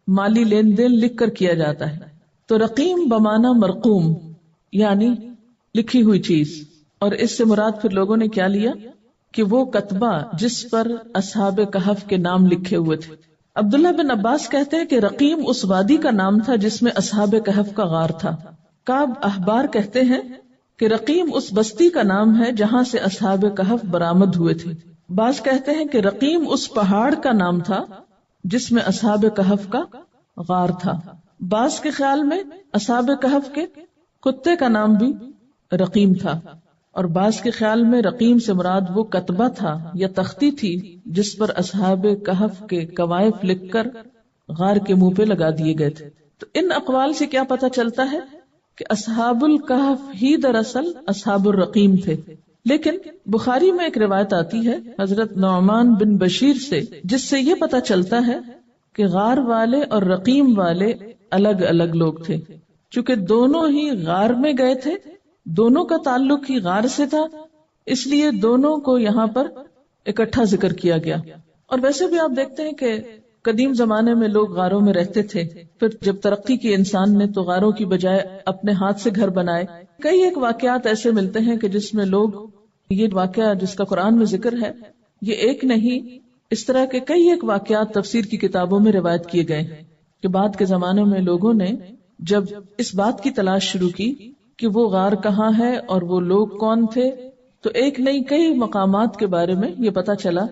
مالی لین دین لکھ کر کیا جاتا ہے. تو رقیم بمعنی مرقوم یعنی لکھی ہوئی چیز. اور اس سے مراد پھر لوگوں نے کیا لیا کہ وہ کتبہ جس پر اصحاب کہف کے نام لکھے ہوئے تھے. عبداللہ بن عباس کہتے ہیں کہ رقیم اس وادی کا نام تھا جس میں اصحاب کہف کا غار تھا. کعب احبار کہتے ہیں کہ رقیم اس بستی کا نام ہے جہاں سے اصحاب کہف برآمد ہوئے تھے. بعض کہتے ہیں کہ رقیم اس پہاڑ کا نام تھا جس میں اصحاب کہف کا غار تھا. بعض کے خیال میں اصحاب کہف کے کتے کا نام بھی رقیم تھا، اور بعض کے خیال میں رقیم سے مراد وہ کتبہ تھا یا تختی تھی جس پر اصحاب کہف کے کوائف لکھ کر غار کے منہ پہ لگا دیے گئے تھے. تو ان اقوال سے کیا پتہ چلتا ہے کہ اصحاب الکہف ہی دراصل اصحاب الرقیم تھے. لیکن بخاری میں ایک روایت آتی ہے حضرت نعمان بن بشیر سے، جس سے یہ پتہ چلتا ہے کہ غار والے اور رقیم والے الگ الگ لوگ تھے. چونکہ دونوں ہی غار میں گئے تھے، دونوں کا تعلق ہی غار سے تھا، اس لیے دونوں کو یہاں پر اکٹھا ذکر کیا گیا. اور ویسے بھی آپ دیکھتے ہیں کہ قدیم زمانے میں لوگ غاروں میں رہتے تھے، پھر جب ترقی کی انسان نے تو غاروں کی بجائے اپنے ہاتھ سے گھر بنائے. کئی ایک واقعات ایسے ملتے ہیں کہ جس میں لوگ، یہ واقعہ جس کا قرآن میں ذکر ہے یہ ایک نہیں، اس طرح کے کئی ایک واقعات تفسیر کی کتابوں میں روایت کیے گئے کہ بعد کے زمانے میں لوگوں نے جب اس بات کی تلاش شروع کی کہ وہ غار کہاں ہے اور وہ لوگ کون تھے، تو ایک نہیں کئی مقامات کے بارے میں یہ پتا چلا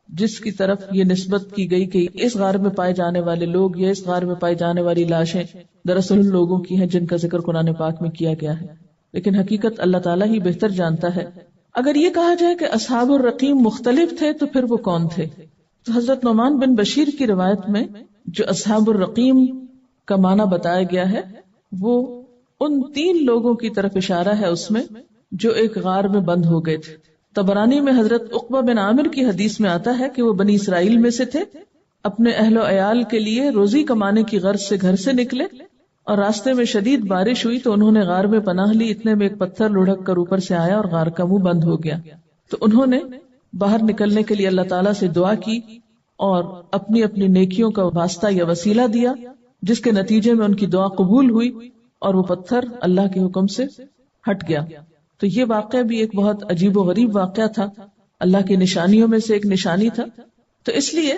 جس کی طرف یہ نسبت کی گئی کہ اس غار میں پائے جانے والے لوگ یا اس غار میں پائی جانے والی لاشیں دراصل ان لوگوں کی ہیں جن کا ذکر قرآن پاک میں کیا گیا ہے. لیکن حقیقت اللہ تعالیٰ ہی بہتر جانتا ہے. اگر یہ کہا جائے کہ اصحاب الرقیم مختلف تھے تو پھر وہ کون تھے؟ تو حضرت نعمان بن بشیر کی روایت میں جو اصحاب الرقیم کا معنی بتایا گیا ہے وہ ان 3 لوگوں کی طرف اشارہ ہے اس میں جو ایک غار میں بند ہو گئے تھے. طبرانی میں حضرت عقبہ بن عامر کی حدیث میں آتا ہے کہ وہ بنی اسرائیل میں سے تھے، اپنے اہل و عیال کے لیے روزی کمانے کی غرض سے گھر سے نکلے اور راستے میں شدید بارش ہوئی تو انہوں نے غار میں پناہ لی. اتنے میں ایک پتھر لڑھک کر اوپر سے آیا اور غار کا منہ بند ہو گیا. تو انہوں نے باہر نکلنے کے لیے اللہ تعالیٰ سے دعا کی اور اپنی اپنی نیکیوں کا واسطہ یا وسیلہ دیا، جس کے نتیجے میں ان کی دعا قبول ہوئی اور وہ پتھر اللہ کے حکم سے ہٹ گیا. تو یہ واقعہ بھی ایک بہت عجیب و غریب واقعہ تھا، اللہ کی نشانیوں میں سے ایک نشانی تھا. تو اس لیے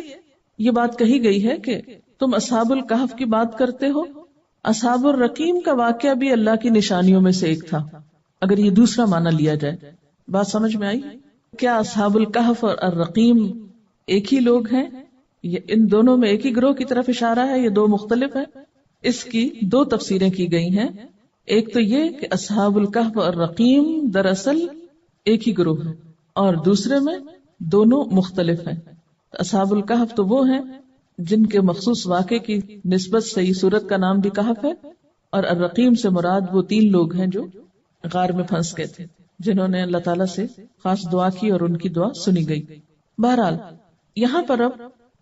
یہ بات کہی گئی ہے کہ تم اصحاب الکہف کی بات کرتے ہو، اصحاب الرقیم کا واقعہ بھی اللہ کی نشانیوں میں سے ایک تھا، اگر یہ دوسرا معنی لیا جائے. بات سمجھ میں آئی؟ کیا اصحاب الکہف اور الرقیم ایک ہی لوگ ہیں؟ ان دونوں میں ایک ہی گروہ کی طرف اشارہ ہے، یہ 2 مختلف ہیں؟ اس کی 2 تفسیریں کی گئی ہیں. ایک تو یہ کہ اصحاب الکہف اور رقیم دراصل ایک ہی گروہ ہے، اور دوسرے میں دونوں مختلف ہیں. اصحاب الکہف تو وہ ہیں جن کے مخصوص واقعے کی نسبت سے یہ سورت کا نام بھی کہف ہے، اور الرقیم سے مراد وہ 3 لوگ ہیں جو غار میں پھنس گئے تھے، جنہوں نے اللہ تعالیٰ سے خاص دعا کی اور ان کی دعا سنی گئی. بہرحال یہاں پر اب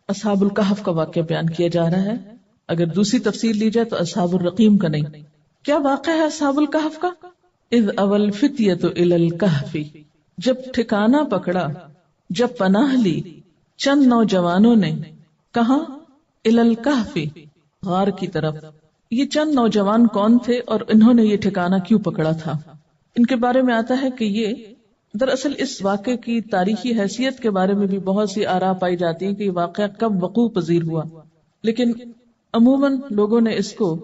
اصحاب الکہف کا واقعہ بیان کیا جا رہا ہے. اگر دوسری تفسیر لی جائے تو اصحاب الرقیم کا نہیں. کیا واقعہ ہے اصحاب الکہف کا؟ اذ اول فتیۃ الی الکہف، جب ٹھکانہ پکڑا، جب پناہ لی چند نوجوانوں نے. کہاں؟ الی الکہف، غار کی طرف. یہ چند نوجوان کون تھے اور انہوں نے یہ ٹھکانہ کیوں پکڑا تھا؟ ان کے بارے میں آتا ہے کہ یہ دراصل اس واقعے کی تاریخی حیثیت کے بارے میں بھی بہت سی آراء پائی جاتی ہیں کہ یہ واقعہ کب وقوع پذیر ہوا، لیکن عموماً لوگوں نے اس کو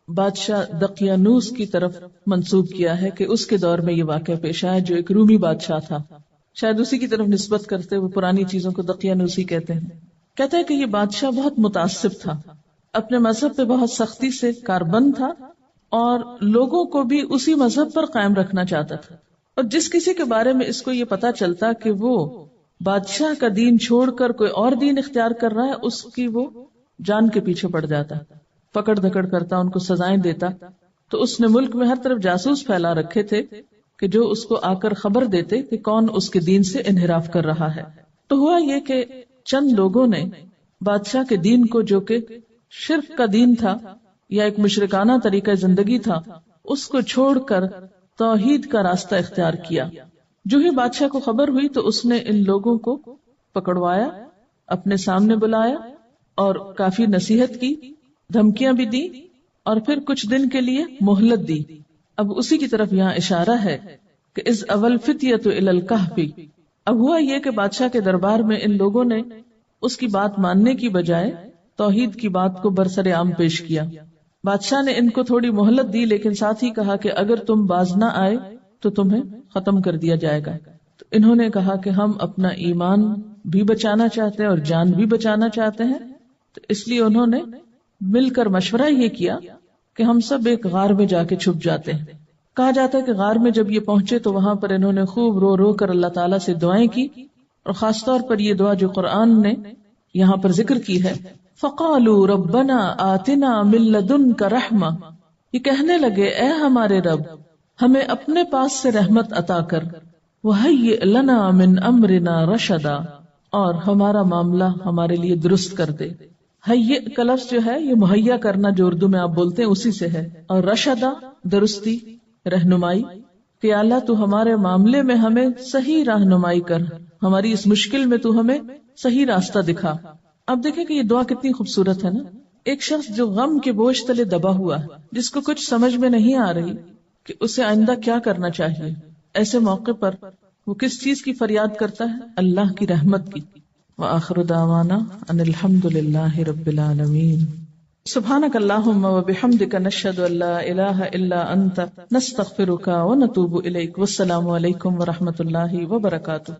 بادشاہ دقیانوس کی طرف منسوب کیا ہے کہ اس کے دور میں یہ واقعہ پیش آیا، جو ایک رومی بادشاہ تھا. شاید اسی کی طرف نسبت کرتے ہوئے پرانی چیزوں کو دقیانوسی کہتے ہیں. کہتے ہیں کہ یہ بادشاہ بہت متعصب تھا، اپنے مذہب پہ بہت سختی سے کاربند تھا اور لوگوں کو بھی اسی مذہب پر قائم رکھنا چاہتا تھا. اور جس کسی کے بارے میں اس کو یہ پتا چلتا کہ وہ بادشاہ کا دین چھوڑ کر کوئی اور دین اختیار کر رہا ہے، اس کی وہ جان کے پیچھے پڑ جاتا، پکڑ دھکڑ کرتا، ان کو سزائیں دیتا. تو اس نے ملک میں ہر طرف جاسوس پھیلا رکھے تھے کہ جو اس کو آ کر خبر دیتے کہ کون اس کے دین سے انحراف کر رہا ہے. تو ہوا یہ کہ چند لوگوں نے بادشاہ کے دین کو، جو کہ شرک کا دین تھا یا ایک مشرکانہ طریقہ زندگی تھا، اس کو چھوڑ کر توحید کا راستہ اختیار کیا. جو ہی بادشاہ کو خبر ہوئی تو اس نے ان لوگوں کو پکڑوایا، اپنے سامنے بلایا اور کافی نصیحت کی، دھمکیاں بھی دی اور پھر کچھ دن کے لیے مہلت دی. اب اسی کی طرف یہاں اشارہ ہے کہ اذ اول فتیۃ الی الکہف. اب ہوا یہ کہ بادشاہ کے دربار میں ان لوگوں نے اس کی بات ماننے کی بجائے توحید کی بات کو برسر عام پیش کیا. بادشاہ نے ان کو تھوڑی مہلت دی، لیکن ساتھ ہی کہا کہ اگر تم باز نہ آئے تو تمہیں ختم کر دیا جائے گا. تو انہوں نے کہا کہ ہم اپنا ایمان بھی بچانا چاہتے ہیں اور جان بھی بچانا چاہتے ہیں. تو اس لیے انہوں نے مل کر مشورہ یہ کیا کہ ہم سب ایک غار میں جا کے چھپ جاتے ہیں. کہا جاتا ہے کہ غار میں جب یہ پہنچے تو وہاں پر انہوں نے خوب رو رو کر اللہ تعالیٰ سے دعائیں کی، اور خاص طور پر یہ دعا جو قرآن نے یہاں پر ذکر کی ہے، فَقَالُوا رَبَّنَا آتِنَا مِن لَّدُنْكَ رَحْمَةً. یہ کہنے لگے اے ہمارے رب، ہمیں اپنے پاس سے رحمت عطا کر، وَهَيِّئْ لَنَا مِنْ أَمْرِنَا رَشَدًا، اور ہمارا معاملہ ہمارے لیے درست کر دے. ہیئ کا لفظ جو ہے یہ مہیا کرنا جو اردو میں آپ بولتے ہیں اسی سے ہے، اور رشدہ درستی، رہنمائی، کہ اللہ تو ہمارے معاملے میں ہمیں صحیح رہنمائی کر، ہماری اس مشکل میں تو ہمیں صحیح راستہ دکھا. اب دیکھیں کہ یہ دعا کتنی خوبصورت ہے نا. ایک شخص جو غم کے بوجھ تلے دبا ہوا ہے، جس کو کچھ سمجھ میں نہیں آ رہی کہ اسے آئندہ کیا کرنا چاہیے، ایسے موقع پر وہ کس چیز کی فریاد کرتا ہے؟ اللہ کی رحمت کی. وآخر دعوانا ان الحمد للہ رب العالمین. سبحانک اللہم وبحمدک نشہد ان لا الہ الا انت نستغفرک ونتوب الیک. والسلام علیکم ورحمۃ اللہ وبرکاتہ.